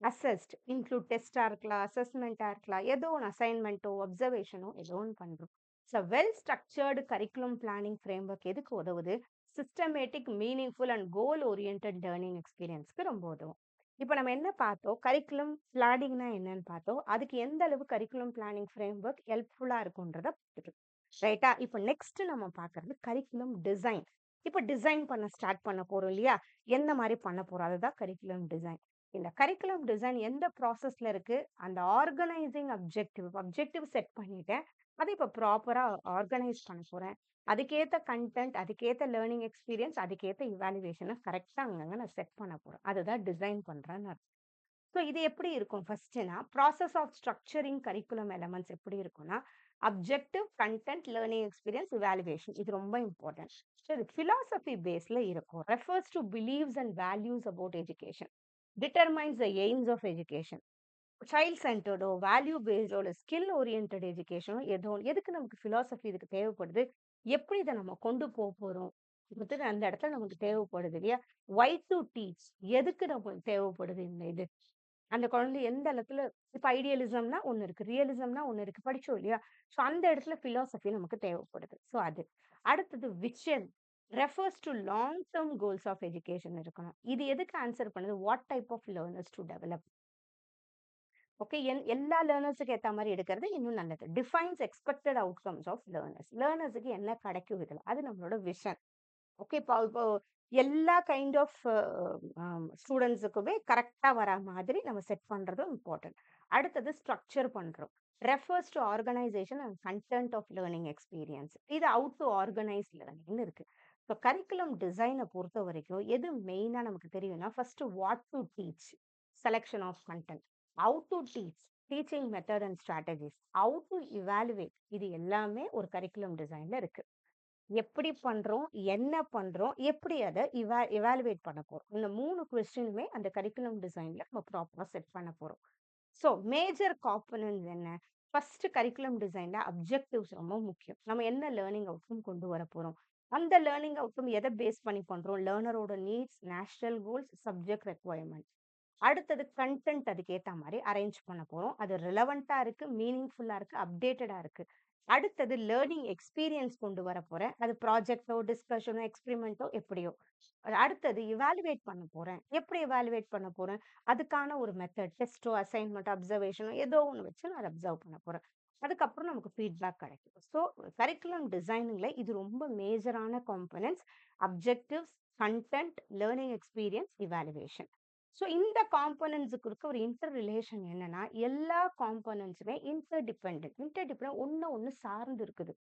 assessed. Include டெஸ்ட்டா இருக்கலாம், அசஸ்மெண்ட்டா இருக்கலாம், ஏதோ ஒண்ணு அசைன்மெண்ட்டோ, அப்சர்வேஷனோ ஏதோ ஒண்ணு பண்றோம். So well structured curriculum planning framework எதுக்கு உதவுது? Systematic, meaningful and goal oriented learning எக்ஸ்பீரியன்ஸ்க்கு ரொம்ப உதவும். இப்ப நம்ம என்ன பார்த்தோம்? கரிக்குலம் பிளானிங்னா என்னன்னு பார்த்தோம். அதுக்கு எந்த அளவு கரிக்குலம் பிளானிங் ஃப்ரேம்வொர்க் ஹெல்ப்ஃபுல்லா இருக்கும்ன்றத பார்த்துட்டோம். ரைட்டா? இப்ப நெக்ஸ்ட் நம்ம பார்க்கறது கரிக்குலம் டிசைன். இப்ப டிசைன் பண்ண ஸ்டார்ட் பண்ண போறோம் இல்லையா? எந்த மாரி பண்ண போறோம்? அதுதான் கரிக்குலம் டிசைன். இந்த கரிக்குலம் டிசைன் எந்த ப்ராசஸ்ல இருக்கு? அந்த ஆர்கனைசிங் அப்ஜெக்டிவ் செட் பண்ணிட்டேன். அத இப்ப ப்ராப்பரா ஆர்கனைஸ் பண்ண போறேன். அதுக்கேத்த கன்டென்ட், அதுக்கேத்த லேர்னிங் எக்ஸ்பீரியன்ஸ், அதுக்கேத்த இவாலுவேஷன கரெக்ட்டா அங்கங்க நான் செட் பண்ண போறேன். அதுதான் டிசைன் பண்றேன்னு அர்த்தம். ஸோ இது எப்படி இருக்கும் ஃபர்ஸ்ட்னா, process of structuring curriculum elements எப்படி இருக்கும்னா, objective, content, learning experience, evaluation இது ரொம்ப இம்பார்ட்டன்ட். ஸோ இது பிலாசபி பேஸ்ல இருக்கும். Refers to believes and values about education. Determines the aims of education. Child சென்டர்டோ, வேல்யூ பேஸ்டோ, இல்ல ஸ்கில் ஓரியன்டட் எஜுகேஷனோ ஏதோ ஒண்ணு. எதுக்கு நமக்கு பிலாசபி இதுக்கு தேவைப்படுது? எப்படி இத நம்ம கொண்டு போறோம்? அந்த இடத்துல நமக்கு தேவைப்படுது இல்லையா? ஒய் டு டீச் எதுக்கு நமக்கு தேவைப்படுது இந்த இது? அந்த குழந்தை எந்த இடத்துல இப்ப ஐடியலிசம்னா ஒண்ணு இருக்கு. ரியலிசம்னா ஒண்ணு இருக்கு. படிச்சோம் இல்லையா? சோ அந்த இடத்துல பிலாசபி நமக்கு தேவைப்படுது. சோ அது. அடுத்தது vision refers to long term goals of education இருக்கணும். இது எதுக்கு ஆன்சர் பண்ணுது? What type of learners to develop? Okay. எல்லா லேர்னர்ஸ்க்கு ஏத்த மாரி எடுக்கிறது இன்னும் நல்லது. Defines expected outcomes of learners. லேர்னர்ஸ்க்கு என்ன கிடைக்கும் இதுல? அது நம்மளோட விஷன். ஓகே. இப்போ எல்லா கைண்ட் ஆஃப் ஸ்டூடண்ட்ஸுக்குமே கரெக்ட்டா வரா மாதிரி நம்ம செட் பண்றதும் இம்பார்ட்டன்ட். அடுத்தது ஸ்ட்ரக்சர் பண்றோம். Refers to organisation and content of learning experience. இது ஹவ் டு ஆர்கனைஸ் லேர்னிங்னு இருக்கு. ஸோ கரிக்குலம் டிசைன பொறுத்தவரைக்கும் எது மெயினா நமக்கு தெரியும்னா, first what to teach, selection of content. How to teach, teaching method and strategies. How to evaluate இது எல்லாமே ஒரு கரிக்குலம் டிசைன்ல இருக்கு. எப்படி பண்றோம்? என்ன பண்றோம்? எப்படி அத எவாலுவேட் பண்ண போறோம்? இந்த 3 கொஸ்டினுமே அந்த கரிக்குலம் டிசைன்ல நம்ம ப்ராப்பரா செட் பண்ண போறோம். ஸோ மேஜர் காம்போனன்ட்ஸ் என்ன? ஃபர்ஸ்ட் கரிக்குலம் டிசைன்ல அப்ஜெக்டிவ்ஸ் ரொம்ப முக்கியம். நம்ம என்ன லேர்னிங் அவுட்கம் கொண்டு வர போறோம்? அந்த லேர்னிங் அவுட்கம் எத பேஸ் பண்ணி பண்றோம்? லேர்னரோட needs, national goals, subject requirement. அடுத்தது கன்டென்ட் அதுக்கு ஏத்த மாரி அரேஞ்ச் பண்ண போறோம். அது ரிலவென்ட்டா இருக்கு, மீனிங்ஃபுல்லா இருக்கு, அப்டேட்டடா இருக்கு. அடுத்தது லேர்னிங் எக்ஸ்பீரியன்ஸ் கொண்டு வரப் போறேன். அது ப்ராஜெக்ட்டோ, டிஸ்கஷனோ, எக்ஸ்பெரிமென்ட்டோ எப்படியோ. அடுத்தது இவாலுவேட் பண்ண போறேன். எப்படி இவாலுவேட் பண்ண போறேன்? அதுக்கான ஒரு மெத்தட் டெஸ்ட்டோ, அசைன்மென்ட்டோ, அப்சர்வேஷனோ ஏதோ ஒண்ணு வச்சு நான் அத அப்சர்வ் பண்ண போறேன். அதுக்கப்புறம் நமக்கு ஃபீட்பேக் கிடைக்கும். ஸோ கரிக்குலம் டிசைனிங்ல இது ரொம்ப மேஜரான components. Objectives, content, learning experience, evaluation. So இந்த காம்போனன்ட்ஸுக்கு இருக்க ஒரு இன்டர் ரிலேஷன் என்னன்னா, எல்லா காம்போனன்ட்ஸுமே இன்டர்டிபெண்டன்ட் ஒண்ணு சார்ந்து இருக்குது.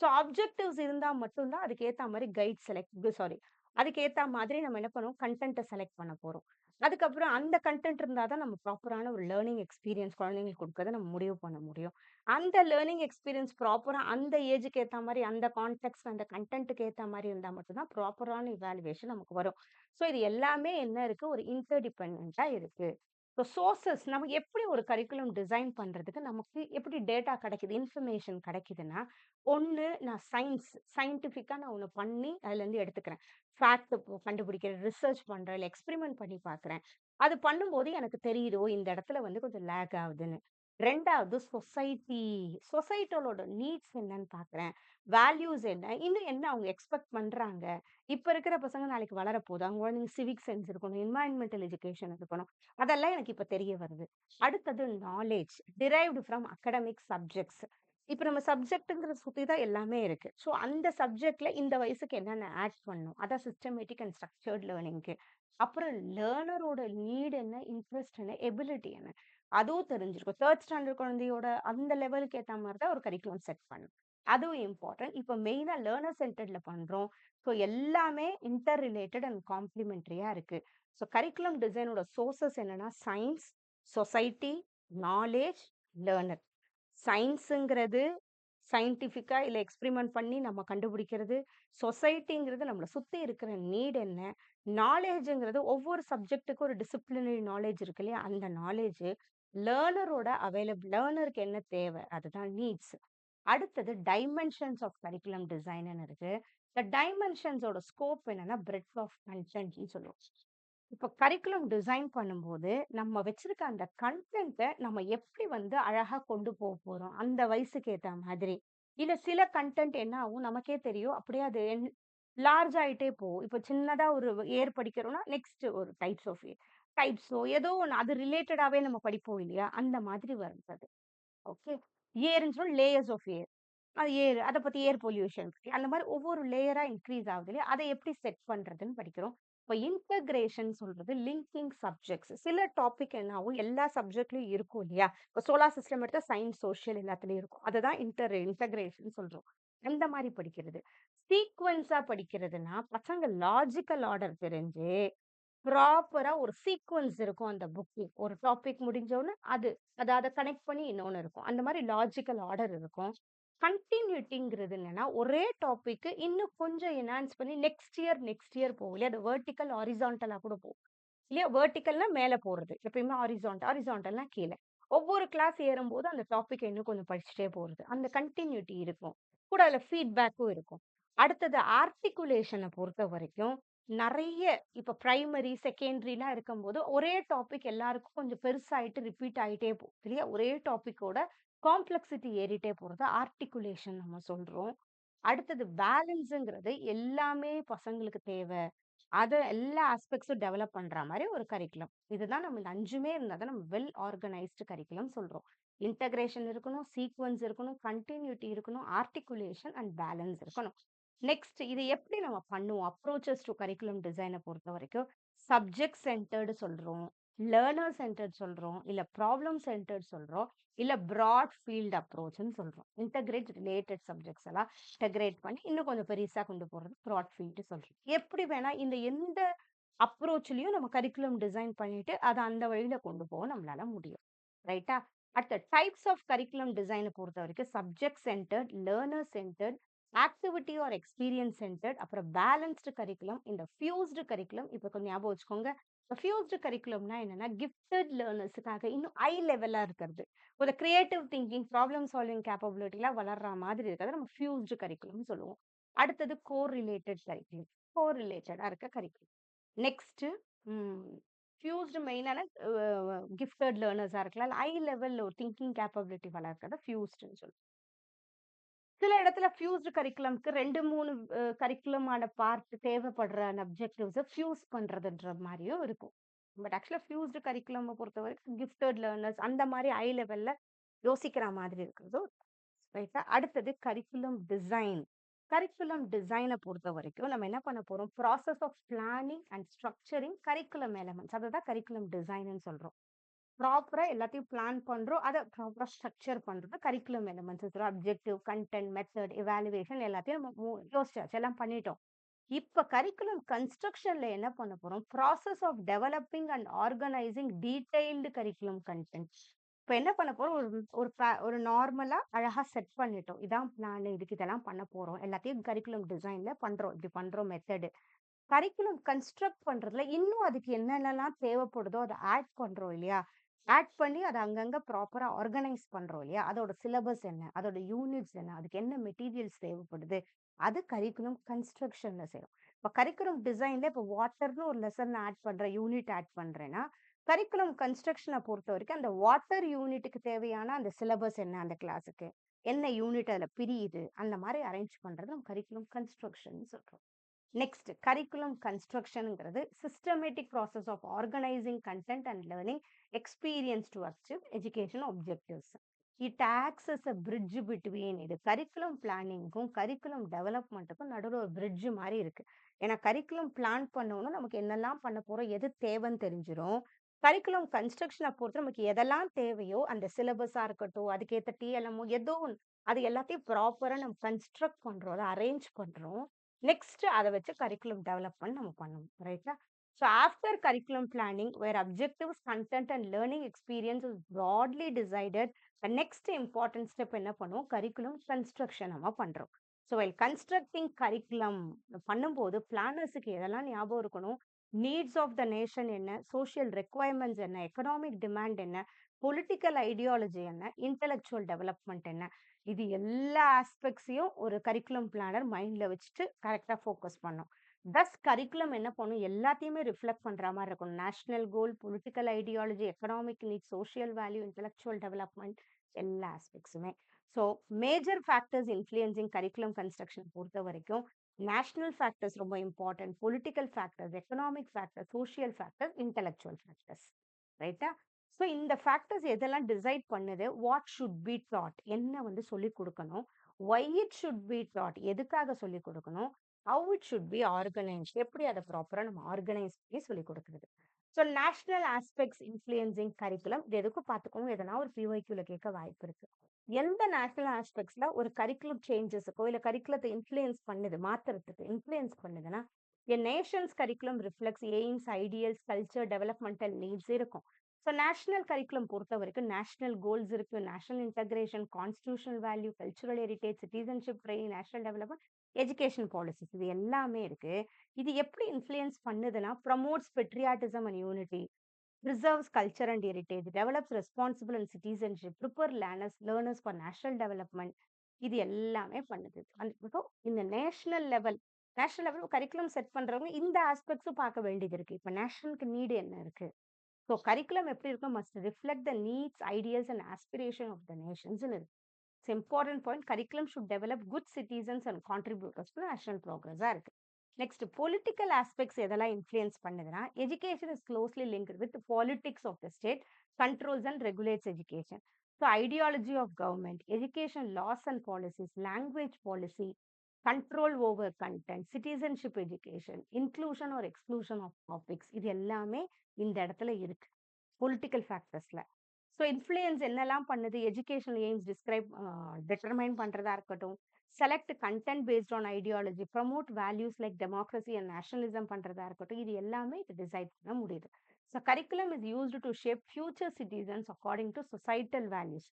ஸோ ஆப்ஜெக்டிவ்ஸ் இருந்தா மட்டும் தான் அதுக்கு ஏத்த மாரி அதுக்கு ஏத்த மாதிரி நம்ம என்ன பண்ணுவோம்? கன்டென்ட்ட செலக்ட் பண்ண போறோம். அதுக்கப்புறம் அந்த கன்டென்ட் இருந்தா தான் நம்ம ப்ராப்பரான ஒரு லேர்னிங் எக்ஸ்பீரியன்ஸ் குழந்தைங்களுக்கு குடுக்கறத நம்ம முடிவு பண்ண முடியும். அந்த லேர்னிங் எக்ஸ்பீரியன்ஸ் ப்ராப்பரா அந்த ஏஜ்க்கு ஏத்த மாரி, அந்த கான்டெக்ஸ்ட், அந்த கன்டென்ட்க்கு ஏத்த மாரி இருந்தா மட்டும் தான் ப்ராப்பரான இவாலுவேஷன் நமக்கு வரும். ஸோ இது எல்லாமே என்ன இருக்கு? ஒரு இன்டர்டிபெண்டன்ட்டா இருக்கு. இப்போ சோர்சஸ் நம்ம எப்படி ஒரு கரிக்குலம் டிசைன் பண்றதுக்கு நமக்கு எப்படி டேட்டா கிடைக்குது? இன்ஃபர்மேஷன் கிடைக்குதுன்னா, ஒண்ணு நான் சயின்டிஃபிக்கா நான் ஒண்ணு பண்ணி அதுலேருந்து எடுத்துக்கிறேன். ஃபேக்ட் கண்டுபிடிக்கிறேன், ரிசர்ச் பண்றேன், இல்ல எக்ஸ்பெரிமென்ட் பண்ணி பார்க்குறேன். அது பண்ணும்போது எனக்கு தெரியுது, ஓ! இந்த இடத்துல வந்து கொஞ்சம் லேக் ஆகுதுன்னு. 2வது சொசைட்டியோட நீட்ஸ் என்னன்னு பார்க்குறேன். வேல்யூஸ் என்ன? இன்னும் என்ன அவங்க எக்ஸ்பெக்ட் பண்றாங்க? இப்ப இருக்கிற பசங்க நாளைக்கு வளரப்போது. அவங்க குழந்தைங்க சிவிக் சென்ஸ் இருக்கணும், என்வைரன்மென்டல் எஜுகேஷன் இருக்கணும். அதெல்லாம் எனக்கு இப்ப தெரிய வருது. அடுத்தது knowledge derived from academic subjects. இப்ப நம்ம சப்ஜெக்ட்ங்கிறத சுத்தி தான் எல்லாமே இருக்கு. ஸோ அந்த சப்ஜெக்ட்ல இந்த வயசுக்கு என்னென்ன ஆட் பண்ணணும்? அதான் சிஸ்டமேட்டிக் அண்ட் ஸ்ட்ரக்சர்ட் லேர்னிங்க்கு. அப்புறம் லேர்னரோட நீட் என்ன? இன்ட்ரெஸ்ட் என்ன? எபிலிட்டி என்ன? அதுவும் தெரிஞ்சிருக்கும். 3 ஸ்டாண்டர்ட் குழந்தையோட அந்த லெவலுக்கு ஏத்த மாரி தான் ஒரு கரிக்குலம் செட் பண்ணணும். அதுவும் இம்பார்ட்டன்ட். இப்ப மெயினா லேர்னர் சென்டர்ட்ல பண்றோம். ஸோ எல்லாமே இன்டர் ரிலேட்டட் அண்ட் காம்ப்ளிமெண்டரியா இருக்கு. ஸோ கரிக்குலம் டிசைனோட சோர்சஸ் என்னன்னா, சயின்ஸ், சொசைட்டி, நாலேட்ஜ், லேர்னர். சயின்ஸுங்கிறது சயின்டிஃபிக்கா இல்ல எக்ஸ்பெரிமென்ட் பண்ணி நம்ம கண்டுபிடிக்கிறது. சொசைட்டிங்கிறது நம்மள சுத்தி இருக்கிற நீட் என்ன? நாலேட்ஜ்ங்கிறது ஒவ்வொரு சப்ஜெக்ட்டுக்கும் ஒரு டிசிப்ளினரி நாலேட்ஜ் இருக்கு இல்லையா? அந்த நாலேட்ஜ் லேர்னருக்கு என்ன தேவை? அதுதான் நீட்ஸ். அடுத்தது டைமென்ஷன்ஸ் ஆஃப் கரிக்குலம் டிசைன்னு இருக்கு. இந்த டைமென்ஷன்ஸோட ஸ்கோப் என்னன்னா, பிரெட்த் ஆஃப் கன்டென்ட்ன்னு சொல்லுவோம். இப்ப கரிக்குலம் டிசைன் பண்ணும்போது, நம்ம வச்சிருக்க அந்த கன்டென்ட்ட நம்ம எப்படி வந்து அழகா கொண்டு போறோம், அந்த வயசுக்கு ஏத்த மாதிரி. இல்ல சில கன்டென்ட் என்ன ஆகும் நமக்கே தெரியும். அப்படியே அது லார்ஜ் ஆயிட்டே போகும். இப்ப சின்னதா ஒரு ஏர் படிக்கிறோம்னா, நெக்ஸ்ட் ஒரு டைப்ஸோ ஏதோ ஒண்ணு அது ரிலேட்டடாவே நம்ம படிப்போம் இல்லையா? அந்த மாதிரி வருது. ஓகே. ஏர்ன்னு சொன்னா லேயர்ஸ் ஆஃப் ஏர். அது ஏர். அத பத்தி ஏர் பொல்யூஷன் பத்தி. அந்த மாரி ஒவ்வொரு லேயரா இன்கிரீஸ் ஆகுது இல்லையா? அத எப்படி செட் பண்றதுன்னு படிக்கிறோம். இப்ப இன்டகிரேஷன் சொல்றது லிங்கிங் சப்ஜெக்ட்ஸ். சில டாபிக் என்ன ஆகும், எல்லா சப்ஜெக்ட்லயும் இருக்கும் இல்லையா? இப்ப சோலார் சிஸ்டம் எடுத்தா சயின்ஸ், சோசியல் எல்லாத்துலயும் இருக்கும். அததான் இன்டகிரேஷன் சொல்றோம். அந்த மாரி படிக்கிறது. சீக்வென்ஸா படிக்கிறதுன்னா, பசங்க லாஜிக்கல் ஆர்டர் தெரிஞ்சு ப்ராப்பரா ஒரு சீக்வென்ஸ் இருக்கும் அந்த புக்கு. ஒரு டாபிக் முடிஞ்ச உடனே அத கனெக்ட் பண்ணி இன்னொன்னு இருக்கும். அந்த மாரி லாஜிக்கல் ஆர்டர் இருக்கும். கன்டினியூட்டிங்கிறது என்னன்னா, ஒரே டாபிக் இன்னும் கொஞ்சம் என்ஹான்ஸ் பண்ணி நெக்ஸ்ட் இயர் போகும் இல்லையா? அது வெர்டிகல், ஹாரிசான்டலா கூட போகும். இல்லையா? வெர்டிகல்னா மேல போறது. எப்பயுமே ஹாரிசான்டல்னா கீழ. ஒவ்வொரு கிளாஸ் ஏறும்போது அந்த டாபிக் இன்னும் கொஞ்சம் படிச்சுட்டே போறது. அந்த கன்டினியூட்டி இருக்கும். கூட அதுல ஃபீட்பேக்கும் இருக்கும். அடுத்தது ஆர்டிகுலேஷன பொறுத்தவரைக்கும் நெறைய இப்ப பிரைமரி, செகண்டரிலாம் இருக்கும்போது ஒரே டாபிக் எல்லாருக்கும் கொஞ்சம் பெருசாயிட்டு ரிப்பீட் ஆயிட்டே போகும். இல்லையா? ஒரே டாபிக்கோட காம்ப்ளெக்ஸிட்டி ஏறிட்டே போறது ஆர்டிகுலேஷன் நம்ம சொல்றோம். அடுத்தது பேலன்ஸ்ங்கிறது எல்லாமே பசங்களுக்கு தேவ. அத எல்லா ஆஸ்பெக்ட்ஸும் டெவலப் பண்ற மாரி ஒரு கரிக்குலம். இதுதான் நம்ம இந்த 5மே இருந்தா தான் நம்ம வெல் ஆர்கனைஸ்டு கரிக்குலம் சொல்றோம். இன்டகிரேஷன் இருக்கணும், சீக்வென்ஸ் இருக்கணும், கன்டினியூட்டி இருக்கணும், ஆர்டிகுலேஷன் அண்ட் பேலன்ஸ் இருக்கணும். நெக்ஸ்ட் இது எப்படி நம்ம பண்ணுவோம்? அப்ரோச்சஸ் டூ கரிக்குலம் டிசைன பொறுத்தவரைக்கும், சப்ஜெக்ட் சென்டர்டு சொல்றோம், லேர்னர் சென்டர்ட் சொல்றோம், இல்ல ப்ராப்ளம் சென்டர்ட் சொல்றோம், இல்ல பிராட் ஃபீல்ட் அப்ரோச்ன்னு சொல்றோம். இன்டகிரேட் ரிலேட்டட் சப்ஜெக்ட்ஸ் எல்லாம் இன்டகிரேட் பண்ணி இன்னும் கொஞ்சம் பெருசா கொண்டு போறது பிராட் ஃபீல்ட் சொல்றோம். எப்படி வேணா இந்த எந்த அப்ரோச்லயும் நம்ம கரிக்குலம் டிசைன் பண்ணிட்டு அத அந்த வழியில கொண்டு போக நம்மளால முடியும். ரைட்டா? அடுத்த டைப்ஸ் ஆஃப் கரிக்குலம் டிசைன பொறுத்தவரைக்கும் subject centred, learner centred, activity R experience centred, அப்புறம் பேலன்ஸ்டு கரிக்குலம், இந்த ஃபியூஸ்டு கரிக்குலம். இப்ப கொஞ்சம் ஞாபகம் வச்சுக்கோங்க. ஃபியூஸ்டு கரிக்குலம்னா என்னன்னா, கிஃப்டட் லேர்னர்ஸ்க்காக இன்னும் ஹை லெவலா இருக்கிறது. ஒரு கிரியேட்டிவ் திங்கிங், ப்ராப்ளம் சால்விங் கேப்பபிலிட்டிலாம் வளர்ற மாதிரி இருக்கிறத நம்ம ஃபியூஸ்டு கரிக்குலம்னு சொல்லுவோம். அடுத்தது கோரிலேட்டட் கரிக்குலம். கோரிலேட்டடா இருக்க கரிக்குலம். நெக்ஸ்ட்டு ம் ஃபியூஸ்டு மெயினான கிஃப்டட் லேர்னர்ஸா இருக்கலாம். இல்ல ஹை லெவல் ஒரு திங்கிங் கேப்பபிலிட்டி வளர்க்கிறத ஃபியூஸ்டுன்னு சொல்லுவோம். சில இடத்துல ஃபியூஸ்டு கரிக்குலம்க்கு 2, 3 கரிக்குலமான பார்ட் தேவைப்படுற அந்த அப்ஜெக்டிவ்ஸ ஃபியூஸ் பண்றதுன்ற மாரியும் இருக்கும். பட் ஆக்சுவலா ஃபியூஸ்டு கரிக்குலம்ம பொறுத்தவரைக்கும் கிஃப்டட் லேர்னர்ஸ் அந்த மாரி ஹை லெவல்ல யோசிக்கிற மாதிரி இருக்கிறதும் ரைட்டா? அடுத்தது கரிக்குலம் டிசைன். கரிக்குலம் டிசைன பொறுத்தவரைக்கும் நம்ம என்ன பண்ண போறோம்? Process of planning and structuring curriculum elements. அததான் கரிக்குலம் டிசைன்னு சொல்றோம். ப்ராப்பரா எல்லாத்தையும் பிளான் பண்றோம். அத ப்ராப்பரா ஸ்ட்ரக்சர் பண்றது curriculum elements. Objective, content, method, evaluation எல்லாத்தையும் நம்ம யோசிச்சாச்சு. எல்லாம் பண்ணிட்டோம். இப்ப கரிக்குலம் கன்ஸ்ட்ரக்ஷன்ல என்ன பண்ண போறோம்? Process of developing and organising detailed curriculum content. இப்ப என்ன பண்ண போறோம்? ஒரு நார்மலா அழகா செட் பண்ணிட்டோம். இதான் பிளான். இதுக்கு இதெல்லாம் பண்ண போறோம். எல்லாத்தையும் கரிக்குலம் டிசைன்ல பண்றோம். இப்படி பண்றோம் மெத்தட். கரிக்குலம் கன்ஸ்ட்ரக்ட் பண்றதுல இன்னும் அதுக்கு என்னென்னலாம் தேவைப்படுதோ அத ஆட் பண்றோம் இல்லையா? ஆட் பண்ணி அத அங்கங்க ப்ராப்பரா ஆர்கனைஸ் பண்றோம் இல்லையா? அதோட சிலபஸ் என்ன? அதோட யூனிட்ஸ் என்ன? அதுக்கு என்ன மெட்டீரியல்ஸ் தேவைப்படுது? அது கரிக்குலம் கன்ஸ்ட்ரக்ஷன்ல சேரும். இப்ப கரிக்குலம் டிசைன்ல இப்ப வாட்டர்ன்னு ஒரு லெசன் ஆட் பண்றேன், யூனிட் ஆட் பண்றேன்னா, கரிக்குலம் கன்ஸ்ட்ரக்ஷன பொறுத்தவரைக்கும் அந்த வாட்டர் யூனிட்டுக்கு தேவையான அந்த சிலபஸ் என்ன அந்த கிளாஸுக்கு? என்ன யூனிட் அதுல பிரியுது? அந்த மாரி அரேஞ்ச் பண்றது நம்ம கரிக்குலம் கன்ஸ்ட்ரக்ஷன்னு சொல்றோம். நெக்ஸ்ட் கரிக்குலம் கன்ஸ்ட்ரக்ஷன்ங்கிறது systematic process of organising content and learning experience to achieve education objectives. It acts as a bridge between இது கரிக்குலம் பிளானிங்க்கும் கரிக்குலம் டெவலப்மெண்ட்டுக்கும் நடுவில் ஒரு பிரிட்ஜ் மாதிரி இருக்கு. ஏன்னா கரிக்குலம் பிளான் பண்ணணும் நமக்கு என்னெல்லாம் பண்ண போறோம் எது தேவைன்னு தெரிஞ்சிடும். கரிக்குலம் கன்ஸ்ட்ரக்ஷனை பொறுத்து நமக்கு எதெல்லாம் தேவையோ அந்த சிலபஸா இருக்கட்டும் அதுக்கேற்ற டிஎல்எம்ஓ ஏதோ ஒன்று அது எல்லாத்தையும் ப்ராப்பரா நம்ம கன்ஸ்ட்ரக்ட் பண்றோம் அதை அரேஞ்ச் பண்றோம். நெக்ஸ்ட் அத வச்சு கரிக்குலம் டெவலப்மெண்ட் நம்ம பண்ணணும். ரைட்டா? So after curriculum planning, where objectives, content and learning experience is broadly decided, the next important step என்ன பண்ணுவோம்? curriculum construction நம்ம பண்றோம். So while constructing curriculum பண்ணும்போது பிளானர்ஸுக்கு எதெல்லாம் ஞாபகம் இருக்கணும்? நீட்ஸ் ஆஃப் த நேஷன் என்ன, சோசியல் ரெக்வயர்மெண்ட்ஸ் என்ன, எக்கனாமிக் டிமாண்ட் என்ன, பொலிட்டிக்கல் ஐடியாலஜி என்ன, இன்டெலெக்சுவல் டெவலப்மெண்ட் என்ன, இது எல்லா ஆஸ்பெக்ட்ஸையும் ஒரு கரிக்குலம் பிளானர் மைண்ட்ல வச்சுட்டு கரெக்டா ஃபோக்கஸ் பண்ணும். தஸ் கரிக்குலம் என்ன பண்ணும், எல்லாத்தையுமே ரிஃப்ளெக்ட் பண்ற மாதிரி இருக்கும். National goal, political ideology, economic need, social value, intellectual development, எல்லா ஆஸ்பெக்ட்ஸுமே. So major factors influencing curriculum construction பொறுத்த வரைக்கும் நேஷனல் ஃபேக்டர்ஸ் ரொம்ப important, political factors, economic factors, social factors, intellectual factors. ரைட்டா? ஸோ இந்த ஃபேக்டர்ஸ் எதெல்லாம் டிசைட் பண்ணுது, வாட் ஷுட் பி டாட், என்ன வந்து சொல்லிக் கொடுக்கணும், why it should be taught, எதுக்காக சொல்லிக் கொடுக்கணும், how it should be organise, எப்படி அதை ப்ராப்பரா நம்ம ஆர்கனைஸ் பண்ணி சொல்லிக் கொடுக்குறது. So national aspects influencing curriculum, இது எதுக்கும் பார்த்துக்கோங்க, எதனா ஒரு பிஒய்க்யூல கேட்க வாய்ப்பு இருக்கு. எந்த நேஷனல் ஆஸ்பெக்ட்ஸ்ல ஒரு கரிக்குலம் சேஞ்சஸுக்கோ இல்ல கரிக்குலத்தை இன்ஃப்ளூயன்ஸ் பண்ணுது, மாத்துறதுக்கு இன்ஃப்ளூயன்ஸ் பண்ணுதுன்னா, a nation's curriculum reflects aims, ideals, culture, developmental needs இருக்கும். ஸோ நேஷனல் கரிக்குலம் பொறுத்த வரைக்கும் நேஷனல் கோல்ஸ் இருக்கு, national integration, constitutional value, cultural heritage, citizenship training, national development, education policies, இது எல்லாமே இருக்கு. இது எப்படி இன்ஃப்ளூயன்ஸ் பண்ணுதுன்னா, promotes patriotism and unity, preserves culture and heritage, develops responsible and citizenship, prepare learners for national development. இது எல்லாமே பண்ணுது. அந்த இந்த நேஷனல் லெவல் கரிக்குலம் செட் பண்றவங்க இந்த ஆஸ்பெக்ட்ஸும் பார்க்க வேண்டியது இருக்கு. இப்ப நேஷனலுக்கு நீடு என்ன இருக்கு, ஸோ கரிக்குலம் எப்படி இருக்கும், must reflect the needs, ideals and aspiration of the nation's இருக்கு. It's important point. Curriculum should develop good citizens and contributors to national ப்ரோக்ரஸா இருக்கு. நெக்ஸ்ட் பொலிட்டிக்கல் ஆஸ்பெக்ட்ஸ் எதெல்லாம் இன்ஃப்ளூயன்ஸ் பண்ணுதுன்னா, education is closely linked with politics of the state, controls and regulates education. So ideology of government, education laws and policies, language policy, control over content, citizenship education, inclusion or exclusion of topics, இது எல்லாமே இந்த இடத்துல இருக்கு பொலிட்டிக்கல் ஃபேக்டர்ஸ்ல. ஸோ இன்ஃப்ளூயன்ஸ் என்னெல்லாம் பண்ணுது, எஜுகேஷனல் எய்ம்ஸ் டிட்டர்மைன் பண்றதா இருக்கட்டும், select content based on ideology, promote values like democracy and nationalism பண்றதா இருக்கட்டும், இது எல்லாமே இது டிசைட் பண்ண முடியுது. So curriculum is used to shape future citizens according to societal values.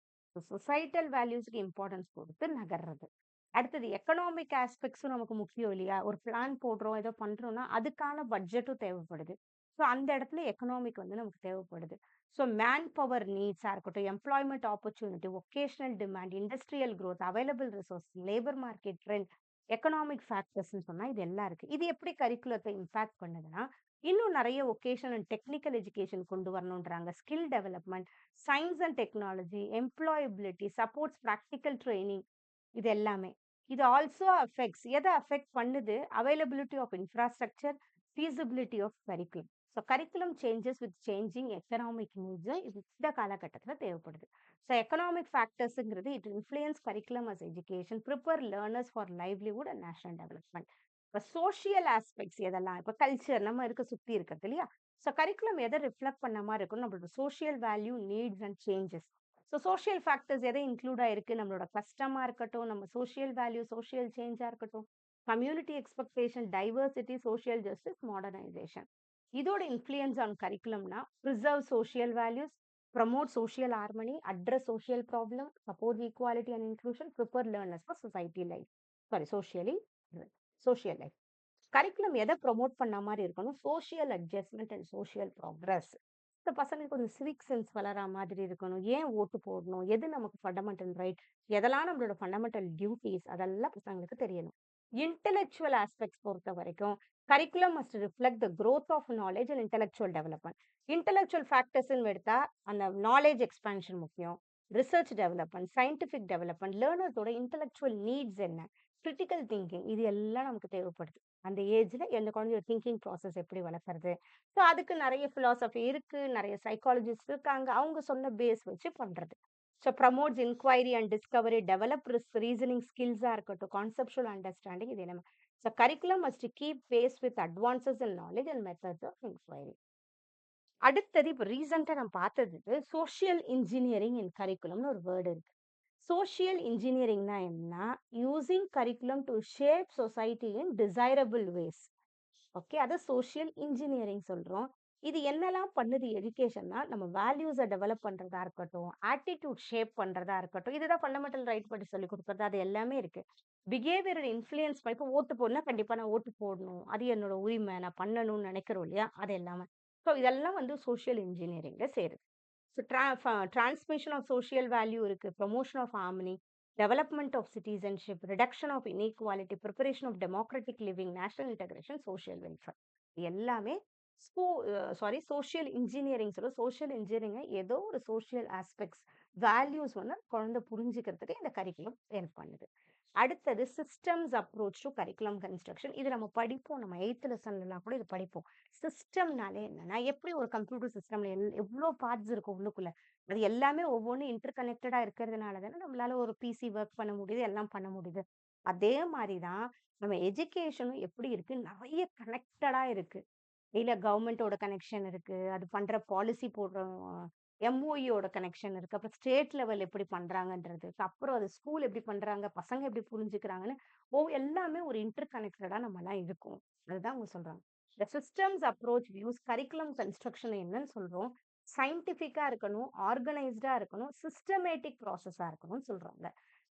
Societal வேல்யூஸ்க்கு இம்பார்ட்டன்ஸ் கொடுத்து நகர்றது. அடுத்தது எக்கனாமிக் ஆஸ்பெக்ட்ஸும் நமக்கு முக்கியம் இல்லையா, ஒரு பிளான் போடுறோம், ஏதோ பண்றோம்னா அதுக்கான பட்ஜெட்டும் தேவைப்படுது. ஸோ அந்த இடத்துல எக்கனாமிக் வந்து நமக்கு தேவைப்படுது. ஸோ மேன் பவர் நீட்ஸாக இருக்கட்டும், employment opportunity, vocational demand, industrial growth, available resource, labour market trend, economic ஃபேக்டர்ஸ்னு சொன்னால் இது எல்லாம் இருக்குது. இது எப்படி கரிக்குலத்தை இம்பாக்ட் பண்ணுதுன்னா, இன்னும் நிறைய ஒகேஷன் அண்ட் டெக்னிக்கல் எஜுகேஷன் கொண்டு வரணுன்றாங்க. Skill development, science and technology, employability, supports practical training, இது எல்லாமே. இது ஆல்சோ அஃபெக்ட்ஸ், எதை அஃபெக்ட் பண்ணுது, availability of infrastructure, feasibility of curriculum. So curriculum changes with changing economic needs இது இந்த காலகட்டத்தில் தேவைப்படுது. ஸோ எக்கனாமிக் ஃபேக்டர்ஸுங்கிறது it influence curriculum as education, prepare learners for livelihood and national development. இப்போ சோஷியல் ஆஸ்பெக்ட்ஸ் எதெல்லாம், இப்போ கல்ச்சர் நம்ம இருக்க சுற்றி இருக்கிறது இல்லையா, ஸோ கரிக்குலம் எதை ரிஃப்ளெக்ட் பண்ண மாதிரி இருக்கும், நம்மளோட social value, needs and changes. So social factors எதை இன்க்ளூட் ஆயிருக்கு, நம்மளோட கஷ்டமா இருக்கட்டும், நம்ம சோஷியல் வேல்யூ, சோஷியல் சேஞ்சா இருக்கட்டும், community expectation, diversity, social justice, modernisation. இதோட இன்ஃப்ளூயன்ஸ் ஆன் கரிக்குலம்னா, preserve social values, promote social harmony, address social problem, support equality and inclusion, prepare learners for society life, social life. Curriculum எதை ப்ரொமோட் பண்ண மாதிரி இருக்கணும், social adjustment and social progress. இந்த பசங்களுக்கு கொஞ்சம் சிவிக் சென்ஸ் வளர மாதிரி இருக்கணும், ஏன் ஓட்டு போடணும், எது நமக்கு ஃபண்டமெண்டல் ரைட், எதெல்லாம் நம்மளோட ஃபண்டமெண்டல் டியூட்டிஸ், அதெல்லாம் பசங்களுக்கு தெரியணும். இன்டெலெக்சுவல் ஆஸ்பெக்ட்ஸ் பொறுத்த வரைக்கும் curriculum must reflect the growth of knowledge and intellectual development. Intellectual ஃபேக்டர்ஸ்ன்னு எடுத்தா அந்த நாலேஜ் எக்ஸ்பான்ஷன் முக்கியம், ரிசர்ச் டெவலப்மெண்ட், சயின்டிஃபிக் டெவலப்மெண்ட், லேர்னர்ஸோட இன்டெலெக்சுவல் நீட்ஸ் என்ன, கிரிட்டிக்கல் திங்கிங், இது எல்லாம் நமக்கு தேவைப்படுது. அந்த ஏஜ்ல எந்த குழந்தையோட திங்கிங் ப்ராசஸ் எப்படி வளர்க்கறது. ஸோ அதுக்கு நிறைய philosophy இருக்கு, நிறைய சைக்காலஜிஸ்ட் இருக்காங்க, அவங்க சொன்ன பேஸ் வச்சு பண்றது. So promotes inquiry and discovery, develop reasoning ஸ்கில்ஸாக இருக்கட்டும், கான்செப்ஷுவல் அண்டர்ஸ்டாண்டிங், இது எல்லாமே. So curriculum must keep pace with advances in knowledge and methods of inquiry. அடுத்தது இப்போ ரீசெண்டாக நம்ம பார்த்ததுக்கு சோஷியல் இன்ஜினியரிங் இன் கரிக்குலம்னு ஒரு வேர்டு இருக்கு. சோஷியல் இன்ஜினியரிங்னா என்ன, using curriculum to shape society in desirable ways. Okay, அதை சோஷியல் இன்ஜினியரிங் சொல்றோம். இது என்னலாம் பண்ணுது எஜுகேஷன்னா, நம்ம வேல்யூஸ டெவலப் பண்றதா இருக்கட்டும், ஆட்டிட்யூட் ஷேப் பண்றதா இருக்கட்டும், இதுதான் ஃபண்டமெண்டல் ரைட் பத்தி சொல்லிக் குடுக்குறது. அது எல்லாமே இருக்கு. பிஹேவியர இன்ஃப்ளூயன்ஸ் இப்ப ஓட்டு போடணும்னா, கண்டிப்பா நான் ஓட்டு போடணும். அது என்னோட உரிமை. நான் பண்ணணும்னு நெனைக்கிறோம் இல்லையா? அது எல்லாமே. ஸோ இதெல்லாம் வந்து சோசியல் இன்ஜினியரிங்ல சேருது. So transmission of social value இருக்கு. Promotion of harmony, development of citizenship, reduction of inequality, preparation of democratic living, national integration, social welfare. எல்லாமே ஸ்கூ சோசியல் இன்ஜினியரிங் சொல்ல சோசியல் இன்ஜினியரிங் ஏதோ ஒரு சோசியல் ஆஸ்பெக்ட்ஸ், வேல்யூஸ் வந்து குழந்தை புரிஞ்சுக்கிறதுக்கு இந்த கரிக்குலம் ஹெல்ப் பண்ணுது. அடுத்தது systems approach to curriculum construction. இது நம்ம படிப்போம். நம்ம 8த் லெசன்லலாம் கூட இது படிப்போம். சிஸ்டம்னாலே என்னன்னா, எப்படி ஒரு கம்ப்யூட்டர் சிஸ்டம்ல எவ்ளோ பார்ட்ஸ் இருக்கும் உள்ளுக்குள்ள. அது எல்லாமே ஒவ்வொன்னும் இன்டர் கனெக்டடா இருக்கிறதுனால தானே நம்மளால ஒரு பிசி ஒர்க் பண்ண முடியுது, எல்லாம் பண்ண முடியுது. அதே மாரி தான் நம்ம எஜுகேஷனும் எப்படி இருக்கு, நெறைய கனெக்டடா இருக்கு. இல்ல கவர்மெண்ட்டோட கனெக்ஷன் இருக்கு. அது பண்ற பாலிசி போடுற எம்ஓஇயோட கனெக்ஷன் இருக்கு. அப்புறம் ஸ்டேட் லெவல் எப்படி பண்றாங்கன்றது. அப்புறம் அது ஸ்கூல் எப்படி பண்றாங்க, பசங்க எப்படி புரிஞ்சுக்கிறாங்கன்னு, எல்லாமே ஒரு இன்டர் கனெக்டடா நம்மலாம் இருக்கோம். அதுதான் அவங்க சொல்றாங்க. The systems approach views curriculum construction என்னன்னு சொல்றோம். சயன்டிஃபிக்கா இருக்கணும், ஆர்கனைஸ்டா இருக்கணும், சிஸ்டமேட்டிக் ப்ராசஸா இருக்கணும்னு சொல்றாங்க.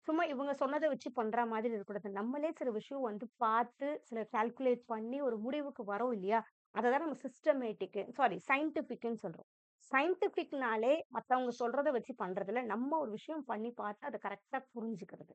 சும்மா இவங்க சொன்னத வச்சு பண்ற மாதிரி இருக்கக்கூடாது. நம்மளே சில விஷயம் வந்து பார்த்து, சில கால்குலேட் பண்ணி ஒரு முடிவுக்கு வரோம் இல்லையா? அததான் நம்ம சயின்டிஃபிக்ன்னு சொல்றோம். சயின்டிஃபிக்னாலே மத்தவங்க சொல்றத வச்சு பண்றதில்ல. நம்ம ஒரு விஷயம் பண்ணி பார்த்து அத கரெக்ட்டா புரிஞ்சுக்கிறது.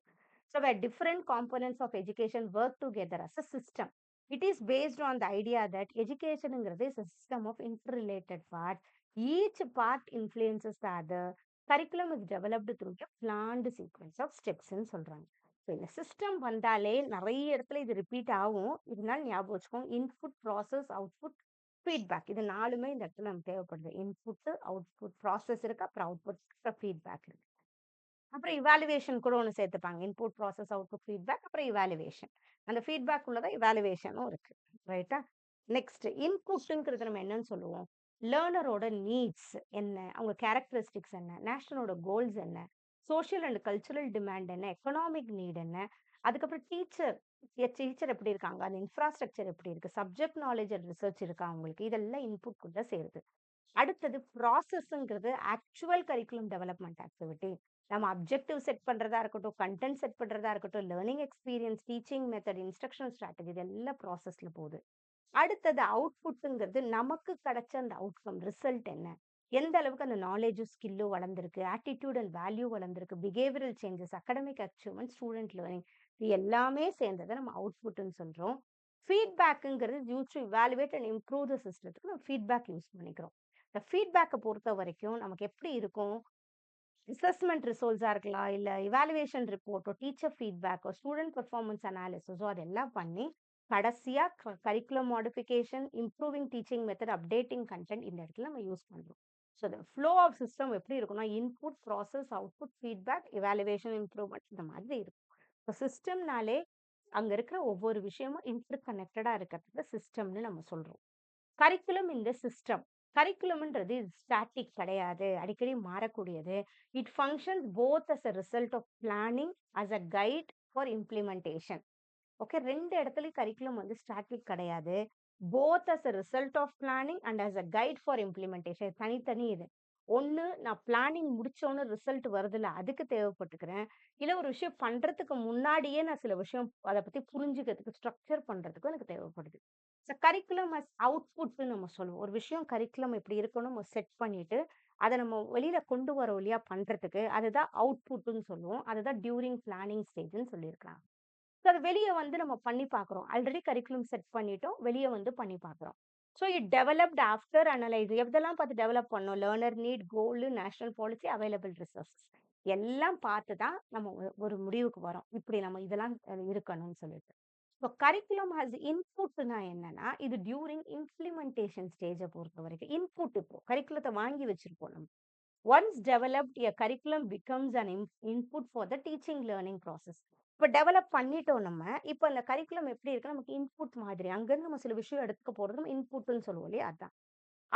So where different components of education work together as a system. It is based on the idea that educationங்கிறது is a system of interrelated parts. Each part influences the other. Curriculum is developed through a planned sequence of steps ன்னு சொல்றாங்க. ஸோ இந்த சிஸ்டம் வந்தாலே நெறைய இடத்துல இது ரிப்பீட் ஆகும். இருந்தாலும் ஞாபகம் வச்சுக்கோங்க. Input, process, output, feedback. இது 4மே இந்த இடத்துல நமக்கு தேவைப்படுது. இன்புட், அவுட்புட், ப்ராசஸ் இருக்கு. அப்புறம் அவுட்புட், அப்புறம் ஃபீட்பேக் இருக்கு. அப்புறம் இவாலுவேஷன் கூட ஒண்ணு சேர்த்துப்பாங்க. இன்புட், ப்ராசஸ், அவுட்புட், ஃபீட்பேக் அப்புறம் இவாலுவேஷன். அந்த ஃபீட்பேக் உள்ள தான் இவாலுவேஷனும் இருக்கு. ரைட்டா? நெக்ஸ்ட் இன்புட்ங்கிறது நம்ம என்னன்னு சொல்லுவோம்? லேர்னரோட நீட்ஸ் என்ன? அவங்க கேரக்டரிஸ்டிக்ஸ் என்ன? நேஷனலோட கோல்ஸ் என்ன? சோசியல் அண்ட் கல்ச்சுரல் டிமாண்ட் என்ன? எக்கனாமிக் நீட் என்ன? அதுக்கப்புறம் டீச்சர் எப்படி இருக்காங்க? அந்த இன்ஃப்ராஸ்ட்ரக்சர் எப்படி இருக்கு? சப்ஜெக்ட் நாலேட்ஜ் அண்ட் ரிசர்ச் இருக்கா அவங்களுக்கு? இதெல்லாம் இன்புட் குள்ள சேருது. அடுத்தது ப்ராசஸ்ங்கிறது ஆக்சுவல் கரிக்குலம் டெவலப்மெண்ட் ஆக்டிவிட்டி. நம்ம அப்ஜெக்டிவ் செட் பண்றதா இருக்கட்டும், கன்டென்ட் செட் பண்றதா இருக்கட்டும், learning experience, teaching method, instructional strategy இது எல்லாம் ப்ராசஸ்ல போகுது. அடுத்தது அவுட்புட்ங்கிறது நமக்கு கிடைச்ச அந்த அவுட்கம், ரிசல்ட் என்ன? எந்த அளவுக்கு அந்த நாலேஜும், ஸ்கில்லும் வளர்ந்திருக்கு, ஆட்டிட்யூட் அண்ட் வேல்யூ வளர்ந்திருக்கு, behavioural changes, academic achievement, student learning இது எல்லாமே சேர்ந்தத நம்ம அவுட்புட்ன்னு சொல்றோம். ஃபீட்பேக்குங்கிறது use to evaluate and improve the சிஸ்டத்துக்கு நம்ம ஃபீட்பேக் யூஸ் பண்ணிக்கிறோம். இந்த ஃபீட்பேக்க பொறுத்த வரைக்கும் நமக்கு எப்படி இருக்கும்? அசஸ்மென்ட் ரிசல்ட்ஸா இருக்கலாம், இல்ல இவாலுவேஷன் ரிப்போர்ட்டோ, டீச்சர் ஃபீட்பேக்கோ, ஸ்டூடண்ட் பெர்ஃபார்மன்ஸ் அனாலிசிஸோ அதெல்லாம் பண்ணி, கடைசியா curriculum modification, improving teaching method, updating content இந்த இடத்துல நம்ம யூஸ் பண்றோம். So the flow of system எப்படி இருக்கும்னா, input, process, output, feedback, evaluation, improvement இந்த மாதிரி இருக்கும். இப்போ சிஸ்டம்னாலே அங்க இருக்கிற ஒவ்வொரு விஷயமும் இன்டர் கனெக்டடா இருக்கிறது சிஸ்டம்னு நம்ம சொல்றோம். Curriculum in the system. கரிக்குலம்ன்றது ஸ்டாட்டிக் கிடையாது. அடிக்கடி மாறக்கூடியது. It functions both as a result of planning, as a guide for implementation. Okay. 2 இடத்துலயும் கரிக்குலம் வந்து ஸ்டாட்டிக் கிடையாது. Both as a result of planning and as a guide for implementation. தனித்தனி இது. ஒண்ணு நான் பிளானிங் முடிச்சோன ரிசல்ட் வருதுல்ல, அதுக்கு தேவைப்பட்டுக்கிறேன். இல்ல ஒரு விஷயம் பண்றதுக்கு முன்னாடியே நான் சில விஷயம் அத பத்தி புரிஞ்சுக்கிறதுக்கு, ஸ்ட்ரக்சர் பண்றதுக்கும் எனக்கு தேவைப்படுது. கரிக்குலம் அஸ் அவுட்புட்ன்னு நம்ம சொல்லுவோம். ஒரு விஷயம் கரிக்குலம் இப்படி இருக்கணும் நம்ம செட் பண்ணிட்டு, அத நம்ம வெளியில கொண்டு வரோம் இல்லையா பண்றதுக்கு, அதுதான் அவுட்புட்ன்னு சொல்லுவோம். அதுதான் டியூரிங் பிளானிங் ஸ்டேஜ்ன்னு சொல்லியிருக்காங்க. ஸோ அது வெளிய வந்து நம்ம பண்ணி பார்க்குறோம். ஆல்ரெடி கரிக்குலம் செட் பண்ணிட்டோம். வெளிய வந்து பண்ணி பார்க்குறோம். So it developed after analyse எதெல்லாம் பார்த்து டெவலப் பண்ணோம்? லேர்னர் நீட், கோல், நேஷனல் பாலிசி, அவைலபிள் ரிசோர்ஸஸ் எல்லாம் பார்த்து தான் நம்ம ஒரு முடிவுக்கு வரோம். இப்படி நம்ம இதெல்லாம் இருக்கணும்னு சொல்லிட்டு. இப்போ கரிக்குலம் ஹாஸ் இன்புட்னா என்னன்னா, இது டியூரிங் இம்ப்ளிமெண்டேஷன் ஸ்டேஜ பொறுத்தவரைக்கும். இன்புட் இப்போ கரிக்குலத்த வாங்கி வச்சிருப்போம் நம்ம. Once developed a curriculum becomes an input for the teaching learning process. இப்போ டெவலப் பண்ணிட்டோம் நம்ம. இப்போ அந்த கரிக்குலம் எப்படி இருக்குன்னா, நமக்கு இன்புட் மாதிரி. அங்கருந்து நம்ம சில விஷயம் எடுத்துக்க போறது நம்ம இன்புட்ன்னு சொல்லுவோம் இல்லையா? அதான்.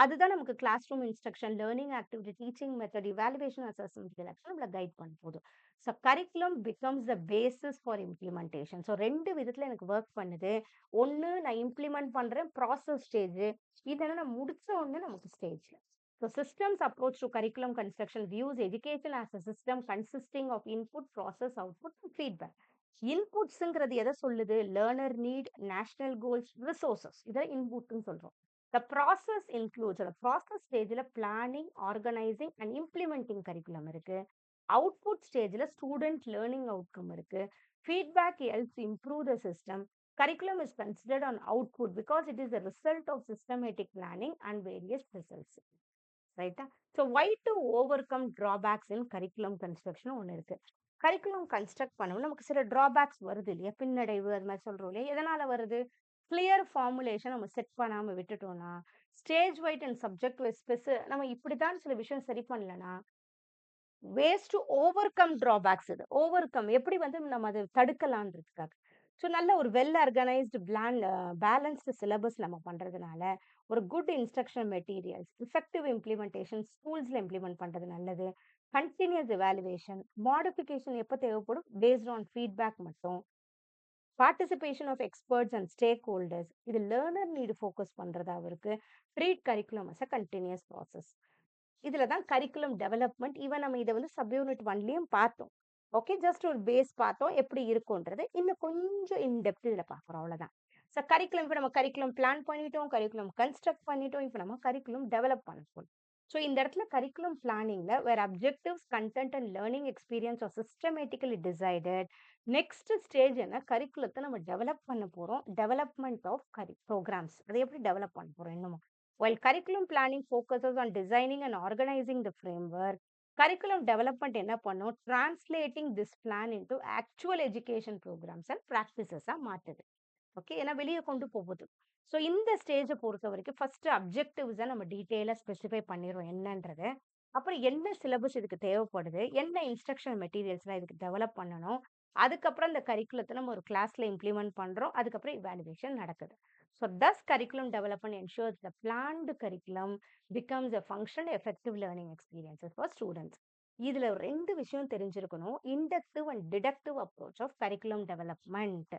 அதுதான் நமக்கு classroom instruction, learning activity, teaching method, evaluation, assessment எல்லாத்தையும் நம்மள கைட் பண்ண போகுது. So curriculum becomes the basis for implementation. So 2 விதத்துல எனக்கு வொர்க் பண்ணுது. ஒண்ணு நான் இம்ப்ளிமெண்ட் பண்றேன் ப்ராசஸ் ஸ்டேஜ். இல்லன்னா நான் முடிச்ச உடனே நமக்கு ஸ்டேஜ்ல. So systems approach to curriculum construction views education as a system consisting of input, process, output, feedback. இன்புட்ஸ்ங்கிறது எதை சொல்லுது? Learner need, national goals, resources. இதை இன்புட்னு சொல்றோம். The process includes the process ஸ்டேஜ்ல planning, organising and implementing curriculum இருக்கு. அவுட்புட் ஸ்டேஜ்ல ஸ்டூடெண்ட் லேர்னிங் அவுட்கம் இருக்கு. Feedback helps improve the system. Curriculum is considered on output because it is a result of systematic planning and various results. ரைட்டா? So why to overcome drawbacks in curriculum construction ஒன்று இருக்கு. கரிக்குலம் கன்ஸ்ட்ரக்ட் பண்ணவும் நமக்கு சில ட்ராபேக்ஸ் வருது இல்லையா? பின்னடைவு அது மாதிரி சொல்றோம் இல்லையா? எதனால வருது? கிளியர் ஃபார்முலேஷன் நம்ம செட் பண்ணாம விட்டுட்டோம்னா, stage wide and subject wise நம்ம இப்படித்தான் சில விஷயம் சரி பண்ணலனா, வேஸ் டு ஓவர்கம் ட்ராபேக்ஸ் இது. ஓவர்கம் எப்படி வந்து நம்ம அதை தடுக்கலான்றதுக்காக. ஸோ நல்ல ஒரு வெல் ஆர்கனைஸ்டு பேலன்ஸ்டு சிலபஸ் நம்ம பண்றதுனால, ஒரு good instructional materials, effective implementation ஸ்கூல்ஸ்ல இம்ப்ளிமெண்ட் பண்றது நல்லது. கன்டினியூஸ் எவாலுவேஷன், மாடிஃபிகேஷன் எப்ப தேவைப்படும்? பேஸ்ட் ஆன் ஃபீட்பேக் மட்டும். Participation of experts and stakeholders. இது லேர்னர் நீடு ஃபோக்கஸ் பண்றதா இருக்கு. Treat curriculum as a continuous process. இதுல தான் கரிக்குலம் டெவலப்மெண்ட். ஈவன் நம்ம இதை வந்து சப் யூனிட் 1லயும் பார்த்தோம். ஓகே, ஜஸ்ட் ஒரு பேஸ் பார்த்தோம் எப்படி இருக்கும்ன்றது. இன்னும் கொஞ்சம் இன்டெப்த் இதுல பார்க்குறோம், அவ்வளவுதான். ஸோ கரிக்குலம் இப்போ நம்ம கரிக்குலம் பிளான் பண்ணிட்டோம், கரிக்குலம் கன்ஸ்ட்ரக்ட் பண்ணிட்டோம், இப்போ நம்ம கரிக்குலம் டெவலப் பண்ண போறோம். ஸோ இந்த இடத்துல கரிக்குலம் பிளானிங்ல வேற objectives, content and learning experience are systematically decided. Next stage என்ன? கரிக்குலத்தை நம்ம டெவலப் பண்ண போறோம். Development of programmes. அதை எப்படி டெவலப் பண்ண போறோம் இன்னும். While curriculum planning focuses on designing and organizing the framework, curriculum development என்ன பண்ணும்? Translating this plan into actual education programs and practices மாத்துது. ஓகே, ஏன்னா வெளியே கொண்டு போகுது. ஸோ இந்த ஸ்டேஜை பொறுத்த வரைக்கும் ஃபர்ஸ்ட் அப்ஜெக்டிவ்ஸை நம்ம டீட்டெயிலாக ஸ்பெசிஃபை பண்ணிடுறோம் என்னன்றது. அப்புறம் என்ன சிலபஸ் இதுக்கு தேவைப்படுது, என்ன இன்ஸ்ட்ரக்ஷன் மெட்டீரியல்ஸ்லாம் இதுக்கு டெவலப் பண்ணணும். அதுக்கப்புறம் இந்த கரிக்குலத்தை நம்ம ஒரு கிளாஸ்ல இம்ப்ளிமெண்ட் பண்றோம். அதுக்கப்புறம் இவாலுவேஷன் நடக்குது. So thus curriculum development ensures the planned curriculum becomes a functional effective learning experiences for students. இதுல 2 விஷயம் தெரிஞ்சிருக்கணும். Inductive and deductive approach of curriculum development.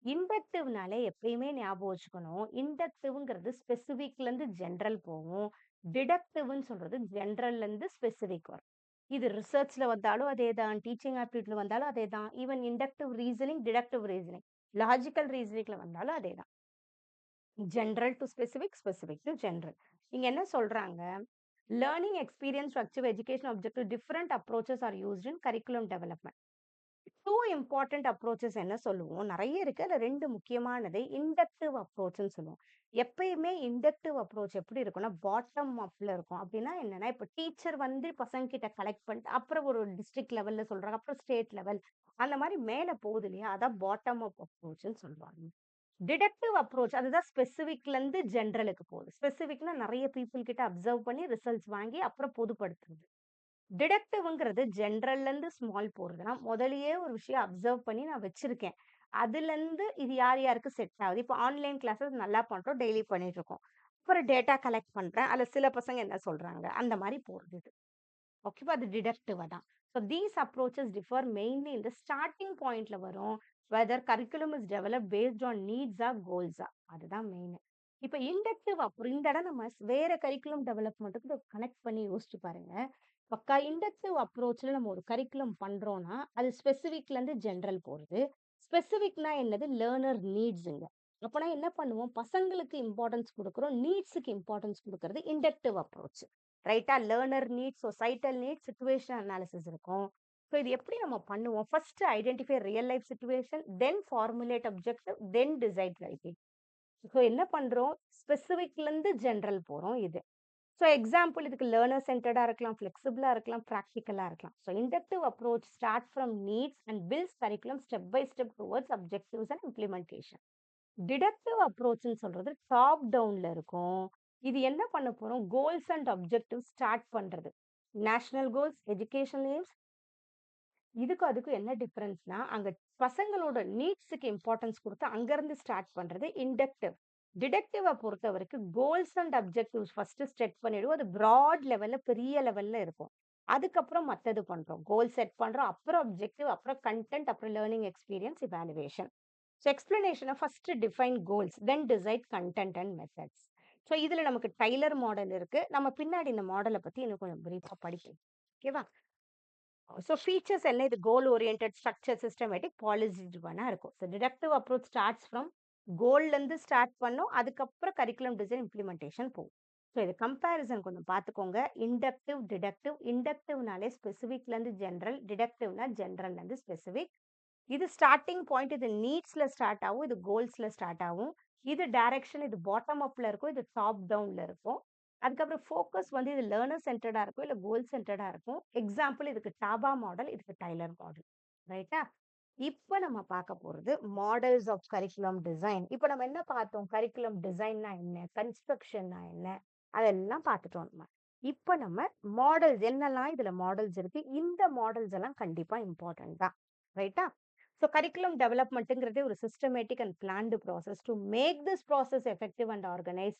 இண்டக்டிவ்னாலே எப்பயுமே ஞாபகம் வச்சுக்கணும். இண்டக்டிவ்ங்கிறது ஸ்பெசிபிக்ல இருந்து ஜென்ரல் போகும். டிடக்டிவ்னு சொல்றது ஜென்ரல்ல இருந்து ஸ்பெசிபிக் வரும். இது ரிசர்ச்ல வந்தாலும் அதேதான், டீச்சிங் ஆப்டிடியூட்ல வந்தாலும் அதேதான், even inductive reasoning, deductive reasoning, logical ரீசனிங்ல வந்தாலும் அதேதான். General to specific, specific to general. இங்க என்ன சொல்றாங்க? Learning experience to achieve education objective different approaches are used in curriculum development. 2 important approaches என்ன சொல்லுவோம்? நிறைய இருக்கு. அதுல 2 முக்கியமானது இண்டக்டிவ் அப்ரோச்ன்னு சொல்லுவோம். எப்பயுமே இண்டக்டிவ் அப்ரோச் எப்படி இருக்கும்னா, பாட்டம் அப்ல இருக்கும். அப்படின்னா என்னன்னா, இப்ப டீச்சர் வந்து பசங்க கிட்ட கலெக்ட் பண்ணிட்டு, அப்புறம் ஒரு டிஸ்ட்ரிக்ட் லெவல்ல சொல்றாங்க, அப்புறம் ஸ்டேட் லெவல், அந்த மாதிரி மேல போகுது இல்லையா? அதான் பாட்டம் அப் அப்ரோச்ன்னு சொல்லுவாங்க. டிடக்டிவ் அப்ரோச் அதுதான் ஸ்பெசிபிக்ல இருந்து ஜென்ரலுக்கு போகுது. ஸ்பெசிபிக்னா நிறைய பீப்புள் கிட்ட அப்சர்வ் பண்ணி ரிசல்ட்ஸ் வாங்கி அப்புறம் பொதுப்படுத்துறது. டிடக்டிவ்ங்கிறது ஜென்ரல்ல இருந்து ஸ்மால் போறதுன்னா, முதல்லயே ஒரு விஷயம் அப்சர்வ் பண்ணி நான் வச்சிருக்கேன். அதுலருந்து இது யார் யாருக்கு செட் ஆகுது. இப்போ ஆன்லைன் கிளாஸஸ் நல்லா பண்றோம், டெய்லி பண்ணிட்டு இருக்கோம். அப்புறம் டேட்டா கலெக்ட் பண்றேன். அதுல சில பசங்க என்ன சொல்றாங்க, அந்த மாதிரி போறது இது. ஓகேவா? அது டிடக்டிவா தான். So these approaches differ mainly இந்த ஸ்டார்ட்டிங் பாயிண்ட்ல வரும். Whether curriculum is develop based on நீட்ஸா, கோல்ஸா, அதுதான் மெயின். இப்ப இண்டக்டிவ் அப்புறம் இந்த இடம் நம்ம வேற கரிக்குலம் டெவலப்மெண்ட்டுக்கு கனெக்ட் பண்ணி யோசிச்சு பாருங்க. பக்கா இண்டக்டிவ் அப்ரோச்ல நம்ம ஒரு கரிக்குலம் பண்றோம்னா, அது ஸ்பெசிபிக்ல இருந்து ஜென்ரல் போறது. ஸ்பெசிபிக்னா என்னது? லேர்னர் நீட்ஸ்ங்க. அப்பனா என்ன பண்ணுவோம்? பசங்களுக்கு இம்பார்ட்டன்ஸ் கொடுக்குறோம், நீட்ஸுக்கு இம்பார்ட்டன்ஸ் கொடுக்கறது இண்டக்டிவ் அப்ரோச். ரைட்டா? Learner needs, societal needs, situation analysis இருக்கும். ஸோ இது எப்படி நம்ம பண்ணுவோம்? First identify real life situation, then formulate objective, then decide writing. So என்ன பண்றோம்? ஸ்பெசிபிக்ல இருந்து ஜென்ரல் போறோம் இது. ஸோ எக்ஸாம்பிள் இதுக்கு லேர்னர் சென்டர்டா இருக்கலாம், ஃபிளெக்சிபிளா இருக்கலாம், ப்ராக்டிக்கலா இருக்கலாம். So inductive approach start from needs and builds curriculum step by step towards objectives and implementation. Deductive அப்ரோச்ன்னு சொல்றது டாப் டவுன்ல இருக்கும். இது என்ன பண்ண போறோம்? கோல்ஸ் அண்ட் அப்ஜெக்டிவ் ஸ்டார்ட் பண்றது. National goals, education aims. இதுக்கும் அதுக்கும் என்ன டிஃபரன்ஸ்னா, அங்க பசங்களோட நீட்ஸுக்கு இம்பார்ட்டன்ஸ் கொடுத்து அங்க இருந்து ஸ்டார்ட் பண்றது இண்டக்டிவ். டிடக்டிவ பொறுத்தவரைக்கும் goals and objectives first set பண்ணிடுவோம். அது பிராட் லெவல்ல பெரிய லெவல்ல இருக்கும். அதுக்கப்புறம் மத்தது பண்றோம். கோல் செட் பண்றோம். அப்புறம் அப்ஜெக்டிவ், அப்புறம் கன்டென்ட், அப்புறம் லேர்னிங் எக்ஸ்பீரியன்ஸ், இவாலுவேஷன். ஸோ எக்ஸ்பிளனேஷன first define goals, then decide content and methods. So இதுல நமக்கு டைலர் மாடல் இருக்கு. நம்ம பின்னாடி இந்த மாடல பத்தி இன்னும் கொஞ்சம் பிரீஃபா படிப்போம். ஓகேவா? ஸோ ஃபீச்சர்ஸ் என்ன? இது goal oriented, structure, systematic, policy ட்ரிவனா இருக்கும். So deductive approach starts from கோல்லேருந்து ஸ்டார்ட் பண்ணும். அதுக்கப்புறம் கரிக்குலம் டிசைன் இம்ப்ளிமெண்டேஷன் போகும். ஸோ இது கம்பேரிசன் கொஞ்சம் பார்த்துக்கோங்க. Inductive, deductive. இண்டக்டிவ்னாலே ஸ்பெசிஃபிக்லேருந்து ஜென்ரல், டிடக்டிவ்னா ஜென்ரல்லேருந்து ஸ்பெசிஃபிக். இது ஸ்டார்ட்டிங் பாயிண்ட், இது நீட்ஸ்ல ஸ்டார்ட் ஆகும், இது கோல்ஸ்ல ஸ்டார்ட் ஆகும். இது டைரக்ஷன், இது பாட்டம் அப்ல இருக்கும், இது டாப் டவுன்ல இருக்கும். அதுக்கப்புறம் ஃபோக்கஸ் வந்து இது லேர்னர் சென்டர்டா இருக்கும், இல்ல கோல் சென்டர்டா இருக்கும். எக்ஸாம்பிள் இதுக்கு டாபா மாடல், இதுக்கு டைலர் மாடல். ரைட்டா? இப்ப நம்ம பார்க்க போறது மாடல்ஸ் ஆஃப் கரிக்குலம் டிசைன். இப்ப நம்ம என்ன பார்த்தோம்? கரிக்குலம் டிசைன்னா என்ன? கன்ஸ்ட்ரக்ஷன்னா என்ன? அதெல்லாம் பார்த்துட்டோம் நம்ம. இப்ப நம்ம மாடல்ஸ் என்னெல்லாம் இதுல மாடல்ஸ் இருக்கு? இந்த மாடல்ஸ் எல்லாம் கண்டிப்பா இம்பார்ட்டன்ட் தான். ரைட்டா? ஸோ கரிக்குலம் டெவலப்மெண்ட்டுங்கிறதே ஒரு systematic and planned process. To make this process effective and organise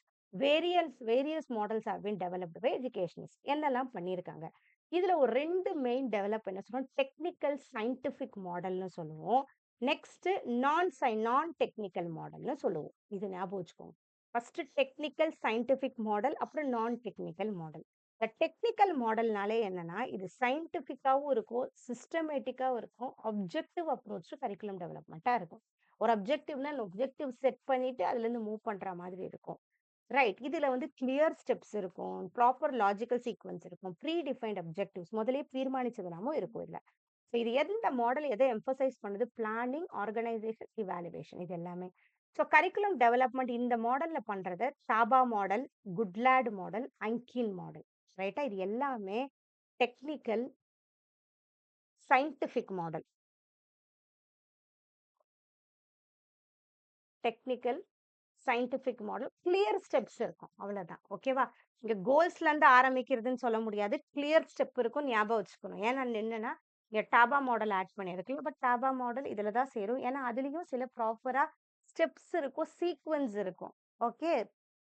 various models have been developed by educationist. என்னெல்லாம் பண்ணியிருக்காங்க? இதுல ஒரு 2 மெயின் டெவலப் என்ன சொல்றோம்? டெக்னிக்கல் சயின்டிஃபிக் மாடல்னு சொல்லுவோம். நெக்ஸ்ட் நான் டெக்னிக்கல் மாடல்னு சொல்லுவோம். இது ஞாபகம் வச்சுக்கோங்க. ஃபர்ஸ்ட் டெக்னிக்கல் சயின்டிஃபிக் மாடல், அப்புறம் நான் டெக்னிக்கல் மாடல். இந்த டெக்னிக்கல் மாடல்னாலே என்னன்னா, இது சயின்டிஃபிக்காவும் இருக்கும், சிஸ்டமேட்டிக்காவும் இருக்கும், அப்ஜெக்டிவ் அப்ரோச் டு கரிக்குலம் டெவலப்மெண்ட்டா இருக்கும். ஒரு அப்ஜெக்டிவ்னா ஒப்ஜெக்டிவ் செட் பண்ணிட்டு அதுல இருந்து மூவ் பண்ற மாதிரி இருக்கும். ரைட். இதுல வந்து கிளியர் ஸ்டெப்ஸ் இருக்கும். ப்ராப்பர் லாஜிக்கல் சீக்வென்ஸ் இருக்கும். ப்ரீ டிஃபைன்ட் அப்ஜெக்டிவ்ஸ் முதல்லயே தீர்மானிச்சதெல்லாமும் இருக்கும் இதுல. ஸோ இது எந்த மாடல் எதை எம்பசைஸ் பண்ணுது? பிளானிங், ஆர்கனைசேஷன், இவாலுவேஷன் இது எல்லாமே. ஸோ கரிக்குலம் டெவலப்மெண்ட் இந்த மாடல்ல பண்றத சாபா மாடல், குட்லாட் மாடல், அங்கின் மாடல். ரைட்டா? இது எல்லாமே technical scientific model. Technical scientific model. Clear steps இருக்கும். அவ்வளவுதான். ஓகேவா? இங்க கோல்ஸ்ல இருந்து ஆரம்பிக்கிறதுன்னு சொல்ல முடியாது. கிளியர் ஸ்டெப் இருக்கும். ஞாபகம் வச்சுக்கணும். ஏன்னா என்னன்னா, இங்க டாபா மாடல் ஆட் பண்ணியிருக்கு. பட் டாபா மாடல் இதுல தான் சேரும். ஏன்னா அதுலயும் சில ப்ராப்பரா ஸ்டெப்ஸ் இருக்கும், சீக்வென்ஸ் இருக்கும். ஓகே.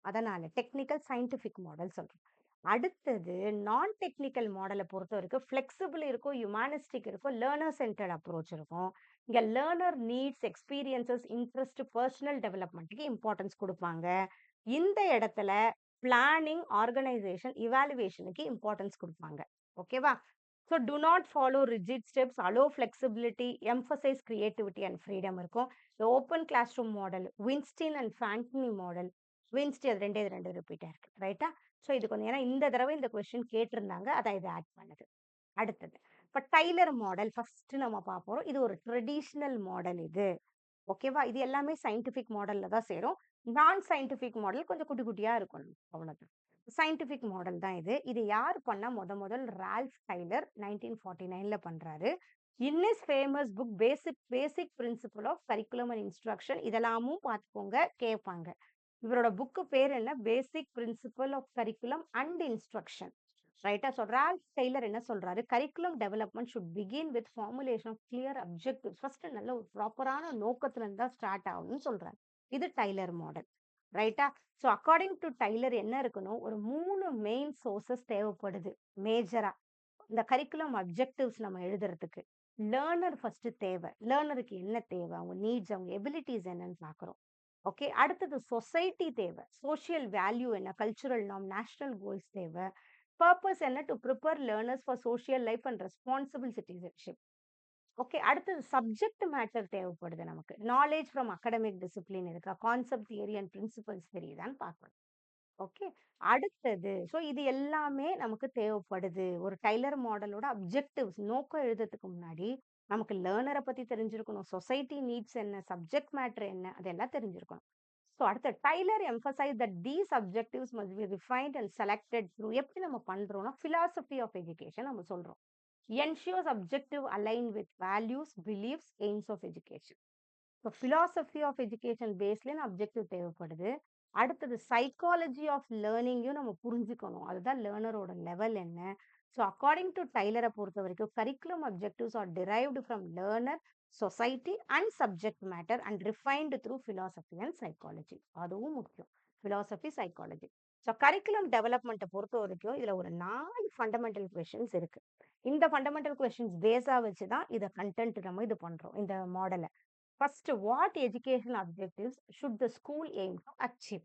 அதனால டெக்னிக்கல் சயின்டிஃபிக் மாடல் சொல்றோம். அடுத்தது நான் டெக்னிக்கல் மாடல பொறுத்தவரைக்கும் ஃப்ளெக்சிபிள் இருக்கும், ஹியூமானிஸ்டிக் இருக்கும், லேர்னர் சென்டர்ட் அப்ரோச் இருக்கும். இங்க learner needs, experiences, interest, personal டெவலப்மெண்ட்டுக்கு இம்பார்ட்டன்ஸ் குடுப்பாங்க. இந்த இடத்துல பிளானிங், ஆர்கனைசேஷன், இவாலுவேஷனுக்கு இம்பார்ட்டன்ஸ் குடுப்பாங்க. ஓகேவா? So do not follow rigid steps, allow flexibility, emphasise creativity and freedom இருக்கும். Open classroom model, Weinstein and Fantini model. வின்ஸ்டி அது 2 ரிப்பீட் ஆயிருக்கு. ரைட்டா? ஸோ இது கொஞ்சம் ஏன்னா இந்த தடவை இந்த கொஸ்டின் கேட்டிருந்தாங்க. அதான் இத ஆட் பண்ணுது. அடுத்தது. இப்ப டைலர் மாடல் ஃபர்ஸ்ட் நம்ம பார்ப்போம். இது ஒரு ட்ரெடிஷனல் மாடல் இது. ஓகேவா? இது எல்லாமே சயின்டிஃபிக் மாடல்ல தான் சேரும். நான் சயின்டிஃபிக் மாடல் கொஞ்சம் குட்டி குட்டியா இருக்கும். அவ்வளவுதான். சயின்டிஃபிக் மாடல் தான் இது. இது யார் பண்ணா? முதல் ரால்ஃப் டைலர் 1949ல பண்றாரு. In his famous book basic principle of curriculum and instruction இதெல்லாமும் பார்த்துக்கோங்க, கேட்பாங்க. இவரோட புக்கு பேர் என்ன? Basic principle of curriculum and instruction. ரைட்டா? ஸோ ரால்ஃப் டெய்லர் என்ன சொல்றாரு? Curriculum development should begin with formulation of clear objectives. First நல்ல ஒரு ப்ராப்பரான நோக்கத்துல இருந்து தான் ஸ்டார்ட் ஆகும்னு சொல்றாரு. இது டைலர் மாடல். ரைட்டா? ஸோ அக்கார்டிங் டு டைலர் என்ன இருக்கணும்? ஒரு 3 மெயின் சோர்சஸ் தேவைப்படுது மேஜரா. இந்த கரிக்குலம் அப்ஜெக்டிவ்ஸ் நம்ம எழுதுறதுக்கு. லேர்னர் ஃபர்ஸ்ட் தேவை. லேர்னருக்கு என்ன தேவை? அவங்க நீட்ஸ், அவங்க எபிலிட்டிஸ் என்னன்னு பார்க்குறோம். ஓகே. அடுத்தது சொசைட்டி தேவை. சோசியல் வேல்யூ என்ன? கல்ச்சுரல் நார்ம், நேஷனல் கோல்ஸ் தேவை. பர்ப்பஸ் என்ன? To prepare learners for social life and responsible citizenship. Okay. அடுத்தது சப்ஜெக்ட் மேட்டர் தேவைப்படுது நமக்கு. நாலேஜ் ஃப்ரம் அகாடமிக் டிசிப்ளின் இருக்கா? கான்செப்ட், தியரி அண்ட் பிரின்சிபல்ஸ் தெரியுதான்னு பார்க்கணும். ஓகே. அடுத்தது இது எல்லாமே நமக்கு தேவைப்படுது. ஒரு டைலர் மாடலோட அப்ஜெக்டிவ்ஸ் நோக்கம் எழுதுறதுக்கு முன்னாடி நமக்கு லேர்னர பத்தி தெரிஞ்சிருக்கணும். சொசைட்டி நீட்ஸ் என்ன? சப்ஜெக்ட் மேட்டர் என்ன? அதெல்லாம் தெரிஞ்சிருக்கணும். அடுத்த Tyler emphasise that these objectives must be refined and selected through எப்படி நம்ம பண்றோம்னா பிலாசபி ஆஃப் எஜுகேஷன் நம்ம சொல்றோம். Ensures objective align with values, beliefs, aims of education. இப்போ பிலாசபி ஆஃப் எஜுகேஷன் பேஸ்ல அப்ஜெக்டிவ் தேவைப்படுது. அடுத்தது சைக்காலஜி ஆஃப் லேர்னிங்கையும் நம்ம புரிஞ்சுக்கணும். அதுதான் லேர்னரோட லெவல் என்ன? ஸோ அக்கார்டிங் டு டைலரை பொறுத்த வரைக்கும் curriculum objectives are derived from learner, society and subject matter and refined through philosophy and psychology. அதுவும் முக்கியம். philosophy, psychology. ஸோ கரிக்குலம் டெவலப்மெண்ட்டை பொறுத்த வரைக்கும் இதுல ஒரு 4 ஃபண்டமெண்டல் கொஷின்ஸ் இருக்கு. இந்த ஃபண்டமெண்டல் கொஷின்ஸ் பேஸா வச்சு தான் இதை கண்டென்ட் நம்ம இது பண்றோம் இந்த மாடலை. First, what educational objectives should the school aim to achieve?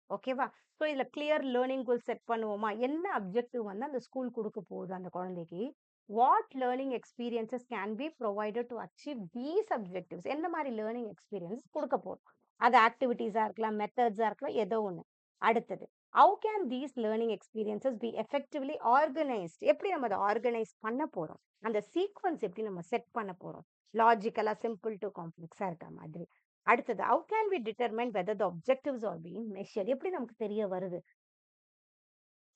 ஓகேவா? ஸோ இதுல கிளியர் லேர்னிங் கோல் செட் பண்ணுவோமா? என்ன அப்ஜெக்டிவ் வந்து அந்த ஸ்கூல் குடுக்க போகுது அந்த குழந்தைக்கு? What learning experiences can be provided to achieve these objectives? என்ன மாரி லேர்னிங் எக்ஸ்பீரியன்ஸ் குடுக்க போறோம்? அது ஆக்டிவிட்டீஸா இருக்கலாம், மெத்தட்ஸா இருக்கலாம், ஏதோ ஒண்ணு. அடுத்தது, how can these learning experiences be effectively organised? எப்படி நம்ம அத ஆர்கனைஸ் பண்ண போறோம்? அந்த சீக்வென்ஸ் எப்படி நம்ம செட் பண்ண போறோம்? லாஜிக்கலா, சிம்பிள் டூ காம்ப்ளெக்ஸா இருக்க மாதிரி. அடுத்தது, how can we determine whether the objectives are being measured? எப்படி நமக்கு தெரிய வருது?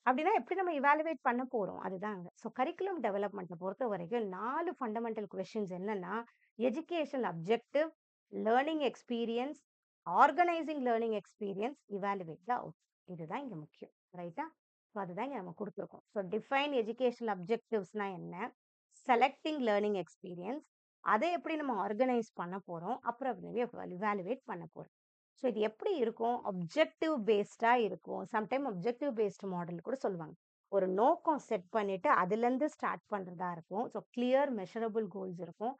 அப்படின்னா எப்படி நம்ம இவாலுவேட் பண்ண போறோம்? அதுதாங்க. ஸோ கரிக்குலம் டெவலப்மெண்ட்ட பொறுத்தவரைக்கும் 4 ஃபண்டமெண்டல் கொஸ்டின்ஸ் என்னன்னா, educational objective, learning experience, organising learning experience, evaluate த அவுட். இதுதான் இங்க முக்கியம். ரைட்டா? ஸோ அதுதான் இங்க நம்ம குடுத்துருக்கோம். ஸோ டிஃபைன் எஜுகேஷனல் அப்ஜெக்டிவ்ஸ்னா என்ன? செலக்டிங் லேர்னிங் எக்ஸ்பீரியன்ஸ், அதை எப்படி நம்ம ஆர்கனைஸ் பண்ண போறோம்? அப்புறம் இவாலுவேட் பண்ண போறோம். ஸோ இது எப்படி இருக்கும்? அப்ஜெக்டிவ் பேஸ்டா இருக்கும். சம்டைம் அப்ஜெக்டிவ் பேஸ்ட் மாடல் கூட சொல்லுவாங்க. ஒரு நோக்கம் செட் பண்ணிட்டு அதுலேருந்து ஸ்டார்ட் பண்றதா இருக்கும். ஸோ கிளியர் மெஷரபிள் கோல்ஸ் இருக்கும்.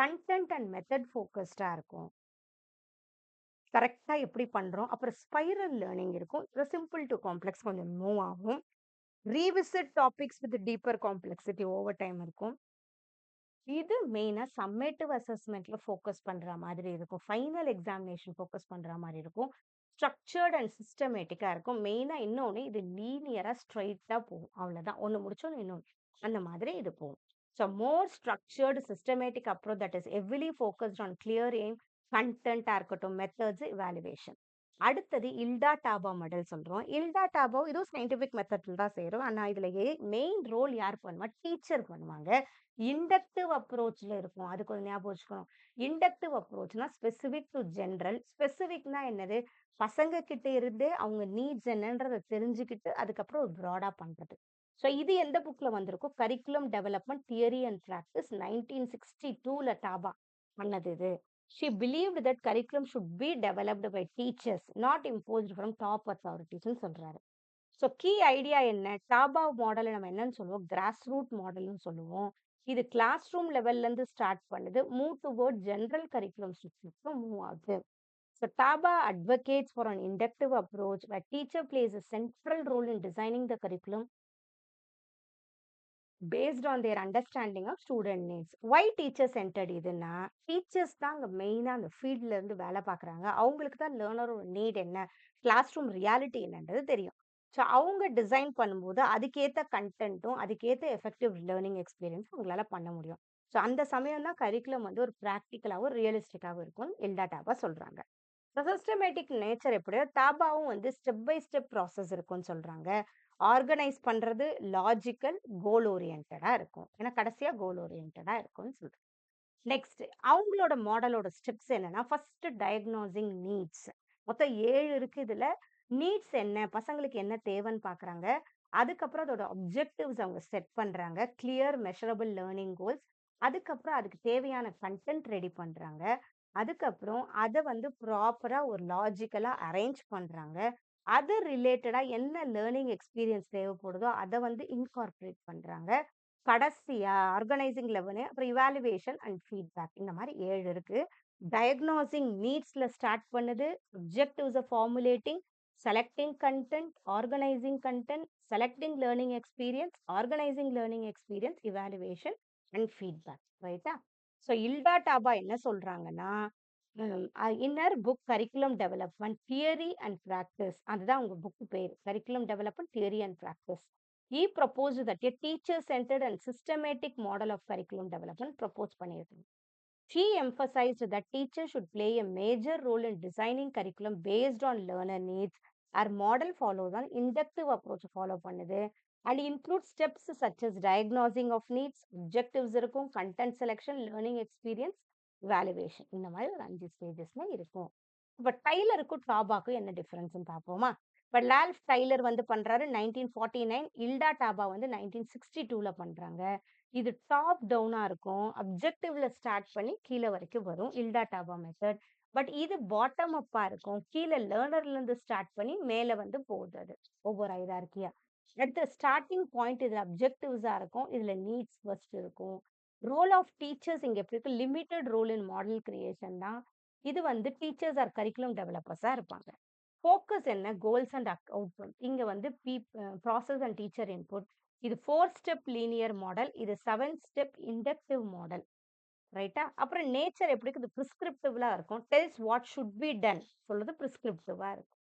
கன்டென்ட் அண்ட் மெத்தட் ஃபோக்கஸ்டா இருக்கும். கரெக்ட்டா எப்படி பண்றோம்? அப்புறம் ஸ்பைரல் லேர்னிங் இருக்கும். சிம்பிள் டூ காம்ப்ளெக்ஸ் கொஞ்சம் மூவ் ஆகும். Revisit topics with deeper complexity over time இருக்கும். இது மெயினா சம்மேட்டிவ் அசஸ்மெண்ட்ல ஃபோக்கஸ் பண்ற மாதிரி இருக்கும். ஃபைனல் எக்ஸாமினேஷன் ஃபோக்கஸ் பண்ற மாரி இருக்கும். ஸ்ட்ரக்சர்ட் அண்ட் சிஸ்டமேட்டிக்கா இருக்கும். மெயினா இன்னொன்னு, இது லீனியரா ஸ்ட்ரெய்ட்டா போகும். அவ்வளவுதான். ஒண்ணு முடிச்சோம் இன்னொன்னு. அந்த மாதிரி இது போகும். So more structured systematic approach that is heavily focused on clear aim, கன்டென்ட்டா இருக்கட்டும், மெத்தட்ஸ், இவாலுவேஷன். அடுத்தது இல்டா டாபா மாடல் சொல்றோம். இல்டா டாபா இதுவும் சயின்டிபிக் மெத்தட்ல தான் செய்றோம். ஆனா இதுல மெயின் ரோல் யார் பண்ணுவா? டீச்சர் பண்ணுவாங்க. இண்டக்டிவ் அப்ரோச்ல இருக்கும். அது கொஞ்சம் ஞாபகம் வச்சுக்கணும். இண்டக்டிவ் அப்ரோச்னா ஸ்பெசிஃபிக் டு ஜெனரல். ஸ்பெசிஃபிக்னா என்னது? பசங்க கிட்ட இருந்தே அவங்க நீட்ஸ் என்னன்றத தெரிஞ்சுக்கிட்டு அதுக்கப்புறம் ஒரு ப்ராடா பண்றது. ஸோ இது எந்த புக்ல வந்திருக்கும்? Curriculum development theory and practice 1962ல டாபா பண்ணது இது. She believed that curriculum should be developed by teachers, not imposed from top authorities ன்னு சொல்றாரு. ஸோ கீ ஐடியா என்ன? டாபா மாடலை நம்ம என்னன்னு சொல்லுவோம்? கிராஸ் ரூட் மாடல்னு சொல்லுவோம். இது கிளாஸ் ரூம் லெவல்ல இருந்து ஸ்டார்ட் பண்ணுது. மூவ் டுவர்ட் ஜெனரல் கரிக்குலம் ஸ்ட்ரக்சருக்கு மூவ் ஆகுது. So Taba advocates for an inductive approach where teacher plays a central role in designing the curriculum based on their understanding of student needs. Why teacher centered இதுன்னா, டீச்சர்ஸ் தான் அங்க மெயினா அந்த ஃபீல்ட்ல இருந்து வேலை பார்க்குறாங்க. அவங்களுக்கு தான் லேர்னரோட நீட் என்ன, கிளாஸ் ரூம் ரியாலிட்டி என்னன்றது தெரியும். ஸோ அவங்க டிசைன் பண்ணும்போது அதுக்கேத்த கன்டென்ட்டும், அதுக்கேத்த எஃபெக்டிவ் லேர்னிங் எக்ஸ்பீரியன்ஸ் அவங்களால பண்ண முடியும். ஸோ அந்த சமயம் தான் கரிக்குலம் வந்து ஒரு பிராக்டிக்கலாவும், ரியலிஸ்டிக்காவும் இருக்கும்னு எல்டா டாபா சொல்றாங்க. சிஸ்டமேட்டிக் நேச்சர் எப்படியோ தாபாவும் வந்து ஸ்டெப் பை ஸ்டெப் ப்ராசஸ் இருக்கும்னு சொல்றாங்க. ஆர்கனைஸ் பண்றது லாஜிக்கல், கோல் ஓரியன்டா இருக்கும். ஏன்னா கடைசியா கோல் ஓரியன்டா இருக்கும்னு சொல்றாங்க. நெக்ஸ்ட், அவங்களோட மாடலோட ஸ்டெப்ஸ் என்னன்னா, ஃபர்ஸ்ட் டயக்னோசிங் நீட்ஸ். மொத்தம் 7 இருக்கு இதுல. நீட்ஸ் என்ன, பசங்களுக்கு என்ன தேவைன்னு பார்க்குறாங்க. அதுக்கப்புறம் அதோட அப்ஜெக்டிவ்ஸ் அவங்க செட் பண்றாங்க. Clear measurable learning goals. அதுக்கப்புறம் அதுக்கு தேவையான கண்டென்ட் ரெடி பண்றாங்க. அதுக்கப்புறம் அத வந்து ப்ராப்பரா ஒரு லாஜிக்கலா அரேஞ்ச் பண்றாங்க. அது ரிலேட்டடா என்ன லேர்னிங் எக்ஸ்பீரியன்ஸ் தேவைப்படுதோ அத வந்து இன்கார்ப்பரேட் பண்றாங்க. கடைசியா ஆர்கனைசிங் லெவலு, அப்புறம் இவாலுவேஷன் அண்ட் ஃபீட்பேக். இந்த மாரி 7 இருக்கு. டயக்னோசிங் நீட்ஸ்ல ஸ்டார்ட் பண்ணுது. அப்ஜெக்டிவ்ஸ formulating, selecting content, organising content, selecting learning experience, organising learning experience, evaluation and feedback. ரைட்டா? ஸோ இல்டா டாபா என்ன சொல்றாங்கன்னா, in her book curriculum development theory and practice. அதுதான் உங்க புக் பேரு. Curriculum development theory and practice. He proposed that a teacher-centered and systematic model of curriculum development propose பண்ணியிருக்காங்க. She emphasized that teachers should play a major role in designing curriculum based on learner needs. Our model follows an inductive approach follow பண்ணுது and includes steps such as diagnosing of needs, objectives இருக்கும், content selection, learning experience, evaluation. இந்த மாதிரி ஒரு 5 ஸ்டேஜஸ்ல இருக்கும். இப்ப டைலருக்கும் டாபாக்கும் என்ன டிஃபரன்ஸ்னு பார்ப்போமா? இப்ப லால்ஃப் டைலர் வந்து பண்றாரு 1949. இல்டா டாபா வந்து 1962ல பண்றாங்க. இது டாப் டவுனா இருக்கும். அப்ஜெக்டிவ்ல ஸ்டார்ட் பண்ணி கீழ வரைக்கும் வரும். இல்டா டாபா மெத்தட். பட் இது பாட்டம் அப்பா இருக்கும். கீழ லேர்னர்ல இருந்து ஸ்டார்ட் பண்ணி மேல வந்து போகுது அது. ஒவ்வொரு ஹைரார்கியா. அடுத்து ஸ்டார்ட்டிங் பாயிண்ட் இதுல அப்ஜெக்டிவ்ஸா இருக்கும். இதுல நீட்ஸ் ஃபர்ஸ்ட் இருக்கும். ரோல் ஆஃப் டீச்சர்ஸ் இங்க எப்படி இருக்கு? Limited role in model creation தான். இது வந்து டீச்சர்ஸ் ஆர் கரிக்குலம் டெவலப்பர்ஸா இருப்பாங்க. ஃபோக்கஸ் என்ன? Goals and outcome. இங்க வந்து ப்ராசஸ் அண்ட் டீச்சர் இன்புட். இது 4 ஸ்டெப் லீனியர் மாடல். இது 7 ஸ்டெப் இண்டக்டிவ் மாடல். ரைட்டா? அப்புறம் நேச்சர் எப்படி இருக்குது? பிரிஸ்கிரிப்டிவ்லா இருக்கும். Tells what should be done சொல்றது பிரிஸ்கிரிப்டிவா இருக்கும்.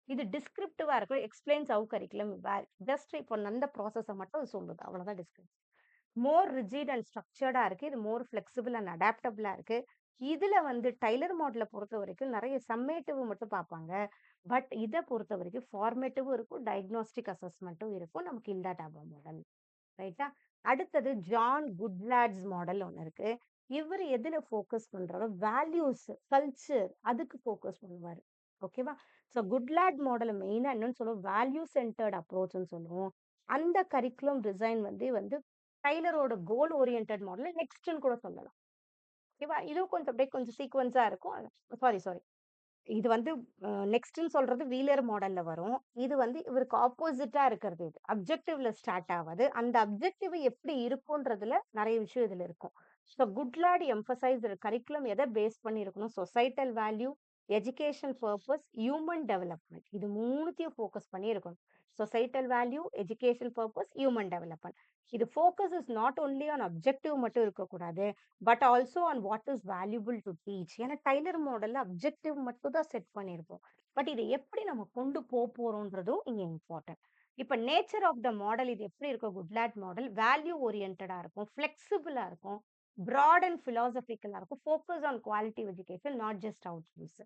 இது டிஸ்கிரிப்டிவா இருக்கும். Explains how curriculum where. Just இப்போ அந்த ப்ராசஸ மட்டும் அது சொல்லுது. அவ்வளவுதான் டிஸ்கிரிப்ஷன். மோர் ரிஜிட் அண்ட் ஸ்ட்ரக்சர்டா இருக்கு. இது மோர் ஃப்ளெக்சிபிள் அண்ட் அடாப்டபிளா இருக்கு. இதுல வந்து டைலர் மாடல பொறுத்தவரைக்கும் நெறைய சம்மேட்டிவ் மட்டும் பார்ப்பாங்க. பட் இத பொறுத்தவரைக்கும் ஃபார்மேட்டிவும் இருக்கும். டயக்னாஸ்டிக் அசஸ்மென்ட்டும் இருக்கும். நமக்கு இல்லா டாபா மாடல். ரைட்டா? அடுத்தது ஜான் குட்லாட்ஸ் மாடல் ஒண்ணு இருக்கு. இவரு எதுல ஃபோக்கஸ் பண்றாரோ வேல்யூஸ், கல்ச்சர் அதுக்கு ஃபோக்கஸ் பண்ணுவாரு. ஓகேவா? ஸோ குட்லாட் மாடல மெயினா என்னன்னு சொல்லுவோம், வேல்யூ சென்டர்ட் அப்ரோச்ன்னு சொல்லுவோம். அந்த கரிக்குலம் டிசைன் வந்து டைலரோட கோல் ஓரியன்டட் மாடல் நெக்ஸ்ட்ன்னு கூட சொல்லலாம். ஓகேவா? இதுவும் கொஞ்சம் அப்படியே கொஞ்சம் சீக்வென்ஸா இருக்கும். Sorry, sorry. இது வந்து நெக்ஸ்ட்ன்னு சொல்றது வீலர் மாடல்ல வரும். இது வந்து இவருக்கு ஆப்போசிட்டா இருக்கிறது இது. அப்ஜெக்டிவ்ல ஸ்டார்ட் ஆவாது. அந்த அப்ஜெக்டிவ் எப்படி இருக்கும்ன்றதுல நெறைய விஷயம் இதுல இருக்கும். ஸோ குட்லாட் எம்பசைஸ் கரிக்குலம் எத பேஸ் பண்ணி இருக்கணும்? Societal value, education purpose, human development. இது 3த்தையும் ஃபோக்கஸ் பண்ணி இருக்கணும். Societal value, education purpose, human development. இது focus is not only on objective மட்டும் இருக்கக்கூடாது. But also on what is valuable to teach. ஏன்னா டைலர் மாடல்ல அப்ஜெக்டிவ் மட்டும் தான் செட் பண்ணியிருப்போம். பட் இதை எப்படி நம்ம கொண்டு போறோம்ன்றதும் இங்க இம்பார்ட்டன்ட். இப்ப நேச்சர் ஆஃப் த மாடல் இது எப்படி இருக்கும்? குட்லாட் மாடல் வேல்யூ ஓரியன்டா இருக்கும், ஃபிளெக்சிபிளா இருக்கும், பிராட் அண்ட் பிலாசபிக்கலா இருக்கும், focus on quality education, not just outcomes.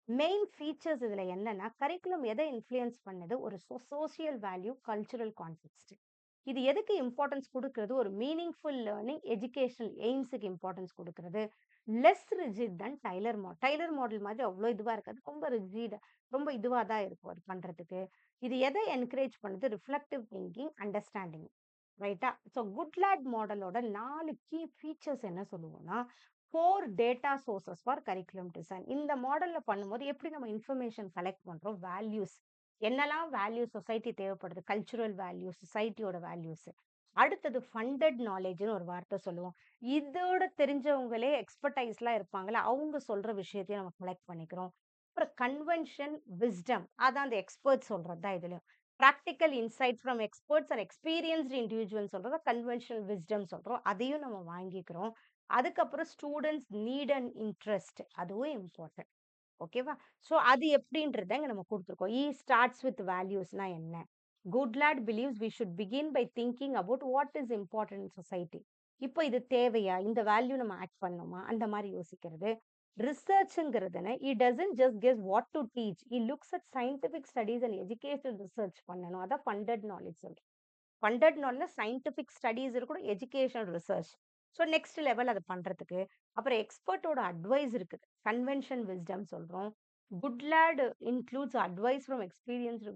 Main features இதுல என்னன்னா, கரிக்குலம் எதை இன்ஃப்ளூயன்ஸ் பண்ணுது? ஒரு சோசியல் வேல்யூ, கல்ச்சுரல் கான்டெக்ஸ்ட். இது எதுக்கு இம்பார்ட்டன்ஸ் குடுக்கிறது? ஒரு மீனிங்ஃபுல் லேர்னிங், எஜுகேஷனல் எய்ம்ஸ்க்கு இம்பார்ட்டன்ஸ் குடுக்கிறது. லெஸ் ரிஜிட் தன் டைலர் மாடல். டைலர் மாடல் மாதிரி அவ்ளோ இதுவா இருக்காது. ரொம்ப ரிஜிட், ரொம்ப இதுவா தான் இருக்கும் அது பண்றதுக்கு. இது எதை என்கரேஜ் பண்ணுது? Reflective thinking, understanding. ரைட்டா? ஸோ குட்லாட் மாடலோட 4 கீ ஃபீச்சர்ஸ் என்ன சொல்லுவோம்னா, 4 data sources for curriculum design. இந்த மாடல்ல பண்ணும்போது எப்படி நம்ம இன்ஃபர்மேஷன் கலெக்ட் பண்றோம்? வேல்யூஸ். என்னலாம் வேல்யூஸ் சொசைட்டி தேவைப்படுது? கல்ச்சுரல் வேல்யூஸ், சொசைட்டியோட வேல்யூஸ். அடுத்தது ஃபண்டட் நாலேஜ்ன்னு ஒரு வார்த்தை சொல்லுவோம். இதோட தெரிஞ்சவங்களே எக்ஸ்பர்டைஸ்லாம் இருப்பாங்கல்ல, அவங்க சொல்ற விஷயத்தையும் நம்ம கலெக்ட் பண்ணிக்கிறோம். அப்புறம் கன்வென்ஷன், விஸ்டம். அதான் அந்த எக்ஸ்பர்ட் சொல்றது தான் இதுலயும். Practical insight from experts and experienced individual சொல்றத கன்வென்ஷனல் விஸ்டம் சொல்றோம். அதையும் நம்ம வாங்கிக்கிறோம். அதுக்கப்புறம் ஸ்டூடண்ட்ஸ் நீட் அண்ட் இன்ட்ரெஸ்ட் அதுவும் இம்பார்ட்டன்ட். ஓகேவா? ஸோ அது எப்படின்றத இங்க நம்ம குடுத்துருக்கோம். ஸ்டார்ட்ஸ் வித் வேல்யூஸ்னா என்ன? Goodlad believes we should begin by thinking about what is important in society. இப்போ இது தேவையா? இந்த வேல்யூ நம்ம ஆட் பண்ணணுமா? அந்த மாரி யோசிக்கிறது. ரிசர்ச்ங்கிறதுன he doesn't just guess what to teach. He looks at scientific studies and educational research பண்ணணும். அதான் ஃபண்டட் நாலேட்ஜ் சொல்றோம். ஃபண்டட் நாலேட்ஜ்ல சயன்டிஃபிக் ஸ்டடீஸ் இருக்கணும், educational research. So next level அத பண்றதுக்கு. அப்புறம் எக்ஸ்பர்ட்டோட அட்வைஸ் இருக்குது. கன்வென்ஷன் விஸ்டம் சொல்றோம். Goodlad includes advice from experienced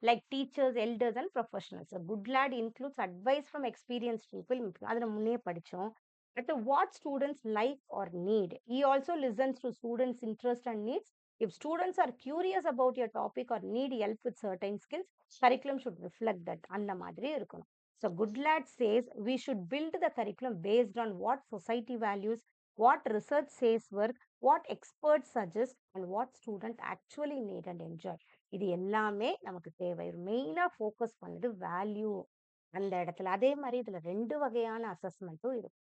like teachers, elders and professionals. A good lad includes advice from experienced people. அதுல முன்னே படிச்சோம். But what students like or need. He also listens to students' interest and needs. If students are curious about your topic or need help with certain skills, curriculum should reflect that. அந்த மாதிரி இருக்கணும். So good lad says we should build the curriculum based on what society values, what research says work, what experts suggest, and what students actually need and enjoy. இது எல்லாமே நமக்கு தேவை. மெயினா ஃபோக்கஸ் பண்ணது வேல்யூ அந்த இடத்துல. அதே மாரி இதுல 2 வகையான அசஸ்மென்ட்டும் இருக்கு.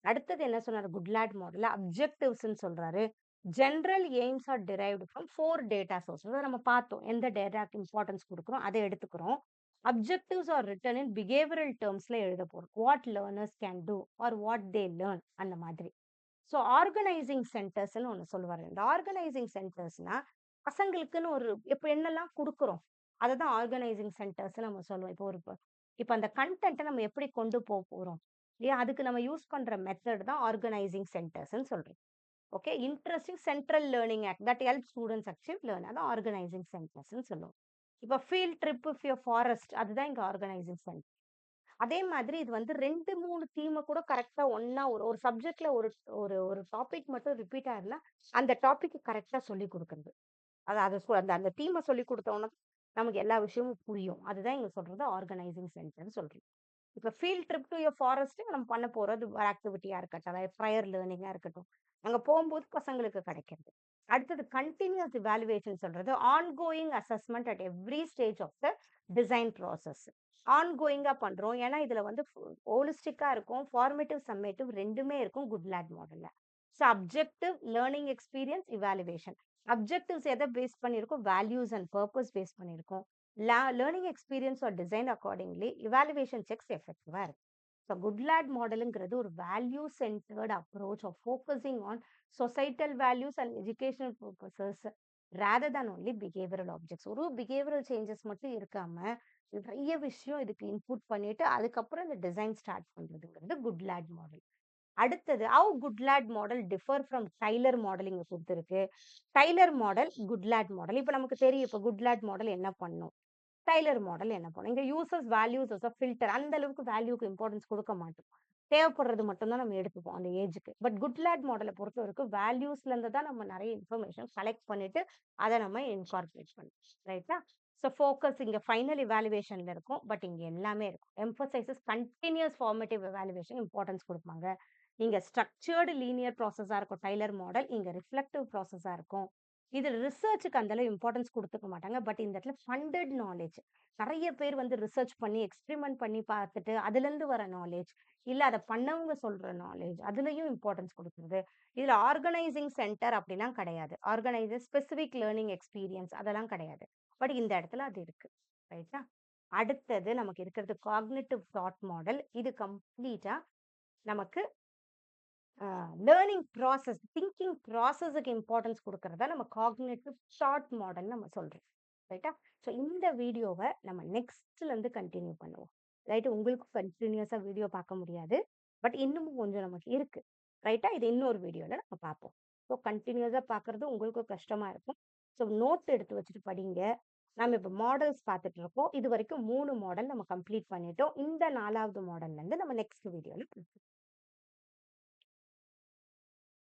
அடுத்தது என்ன சொன்னாரு? குட்லாட் மாடல்ல அப்ஜெக்டிவ்ஸ்ன்னு சொல்றாரு. General aims are derived from 4 data source. அத நம்ம பார்த்தோம். எந்த டேட்டாக்கு இம்பார்ட்டன்ஸ் குடுக்குறோம், அத எடுத்துக்கிறோம். Objectives are written in behavioural டெர்ம்ஸ்ல எழுத போறோம். What learners can do or what they learn அந்த மாதிரி. ஸோ ஆர்கனைசிங் சென்டர்ஸ்ன்னு ஒண்ணு சொல்லுவாரு. இந்த ஆர்கனைசிங் சென்டர்ஸ்னா, பசங்களுக்குன்னு ஒரு இப்ப என்னெல்லாம் குடுக்குறோம், அததான் ஆர்கனைசிங் சென்டர்ஸ்ன்னு நம்ம சொல்லுவோம். இப்போ ஒரு இப்ப அந்த கன்டென்ட்ட நம்ம எப்படி கொண்டு போறோம் இல்லையா? அதுக்கு நம்ம யூஸ் பண்ற மெத்தட் தான் ஆர்கனைசிங் சென்டர்ஸ்ன்னு சொல்றோம். Okay. Interesting central learning act that help students achieve learn. அதான் ஆர்கனைசிங் சென்டர்ஸ்ன்னு சொல்லுவோம். இப்ப field trip if your forest அதுதான் இங்க ஆர்கனைசிங் சென்டர். அதே மாதிரி இது வந்து 2, 3 தீம கூட கரெக்ட்டா ஒண்ணா ஒரு ஒரு சப்ஜெக்ட்ல ஒரு ஒரு ஒரு டாபிக் மட்டும் ரிப்பீட் ஆகுதுன்னா, அந்த டாபிக் கரெக்ட்டா சொல்லிக் குடுக்குறது. அது அது அந்த அந்த தீம சொல்லிக் குடுத்தோம்னா, நமக்கு எல்லா விஷயமும் புரியும். அதுதான் இங்க சொல்றது ஆர்கனைசிங் சென்டர்ன்னு சொல்றோம். இப்ப field trip two your forest நம்ம பண்ண போறது ஒரு ஆக்டிவிட்டியா இருக்கட்டும், அதாவது ப்ரையர் லேர்னிங்கா இருக்கட்டும். அங்க போம்போது பசங்களுக்கு கிடைக்கிறது. அடுத்தது கன்டினியூஸ் இவாலுவேஷன் சொல்றது ongoing assessment at every stage of the design process. ஆன்கோயிங்கா பண்றோம். ஏன்னா இதுல வந்து ஹோலிஸ்டிக்கா இருக்கும். ஃபார்மேட்டிவ், சம்மேட்டிவ் 2மே இருக்கும் குட் லேட் மாடல்ல. So objective, learning experience, evaluation. Objectives எத பேஸ் பண்ணியிருக்கோம்? வேல்யூஸ் அண்ட் பர்ப்பஸ் பேஸ் பண்ணியிருக்கோம். Learning experience are design accordingly evaluation checks எஃபெக்டிவா இருக்கு. ஸோ குட் லேட் மாடலுங்கிறது ஒரு value centred approach of focusing on societal values and educational purposes rather than only behavioural objects. ஒரு பிஹேவியரல் சேஞ்சஸ் மட்டும் இருக்காம நிறைய விஷயம் இதுக்கு இன்புட் பண்ணிட்டு அதுக்கப்புறம் இந்த டிசைன் ஸ்டார்ட் பண்றதுங்கிறது குட் லேட் மாடல். அடுத்தது have Goodlad model differ from Tyler model இங்க கொடுத்துருக்கு. Tyler model, Goodlad model. இப்ப நமக்கு தெரியும் இப்ப குட் லேட் மாடல் என்ன பண்ணும், டைலர் மாடல் என்ன பண்ணும். இங்க uses values as a filter. அந்த அளவுக்கு வேல்யூக்கு இம்பார்ட்டன்ஸ் கொடுக்க மாட்டோம். தேவைப்படுறது மட்டும் தான் நம்ம எடுத்துப்போம் அந்த ஏஜ்க்கு. பட் குட் லேட் மாடலை பொறுத்த வரைக்கும் வேல்யூஸ்ல இருந்து தான் நம்ம நிறைய இன்ஃபர்மேஷன் கலெக்ட் பண்ணிட்டு அதை நம்ம இன்கார்பரேட் பண்ணணும். ரைட்டா? ஸோ ஃபோக்கஸ் இங்க ஃபைனல் இவாலுவேஷன்ல இருக்கும். பட் இங்க எல்லாமே இருக்கும். Emphasises continuous formative evaluation importance கொடுப்பாங்க. இங்க ஸ்ட்ரக்சர்டு லீனியர் ப்ராசஸா இருக்கும் டைலர் மாடல். இங்க ரிஃப்ளெக்டிவ் ப்ராசஸா இருக்கும். இது ரிசர்ச்சுக்கு அந்த அளவு இம்பார்ட்டன்ஸ் கொடுத்துக்க மாட்டாங்க. பட் இந்த இடத்துல ஃபண்டட் நாலேஜ். நிறைய பேர் வந்து ரிசர்ச் பண்ணி, எக்ஸ்பெரிமென்ட் பண்ணி பார்த்துட்டு, அதுலேருந்து வர நாலேஜ், இல்ல அத பண்ணவங்க சொல்ற நாலேஜ், அதுலயும் இம்பார்ட்டன்ஸ் குடுக்குறது. இதுல ஆர்கனைசிங் சென்டர் அப்படிலாம் கிடையாது. ஆர்கனைசர் ஸ்பெசிஃபிக் லேர்னிங் எக்ஸ்பீரியன்ஸ் அதெல்லாம் கிடையாது. பட் இந்த இடத்துல அது இருக்கு. ரைட்டா? அடுத்தது நமக்கு இருக்கிறது காக்னிட்டிவ் தாட் மாடல். இது கம்ப்ளீட்டா நமக்கு லேர்னிங் ப்ராசஸ், திங்கிங் ப்ராசஸுக்கு இம்பார்ட்டன்ஸ் குடுக்கறத நம்ம காக்னிட்டிவ் தாட் மாடல்னு நம்ம சொல்றோம். ரைட்டா? ஸோ இந்த வீடியோவ நம்ம நெக்ஸ்ட்லருந்து கன்டின்யூ பண்ணுவோம். ரைட்? உங்களுக்கு கன்டினியூஸா வீடியோ பார்க்க முடியாது. பட் இன்னமும் கொஞ்சம் நமக்கு இருக்கு. ரைட்டா? இது இன்னொரு வீடியோல நம்ம பார்ப்போம். ஸோ கன்டினியூஸா பார்க்கறது உங்களுக்கும் கஷ்டமா இருக்கும். ஸோ நோட் எடுத்து வச்சுட்டு படிங்க. நாம இப்ப மாடல்ஸ் பார்த்துட்டு இருக்கோம். இதுவரைக்கும் 3 மாடல் நம்ம கம்ப்ளீட் பண்ணிட்டோம். இந்த 4வது மாடல்ல இருந்து நம்ம நெக்ஸ்ட் வீடியோல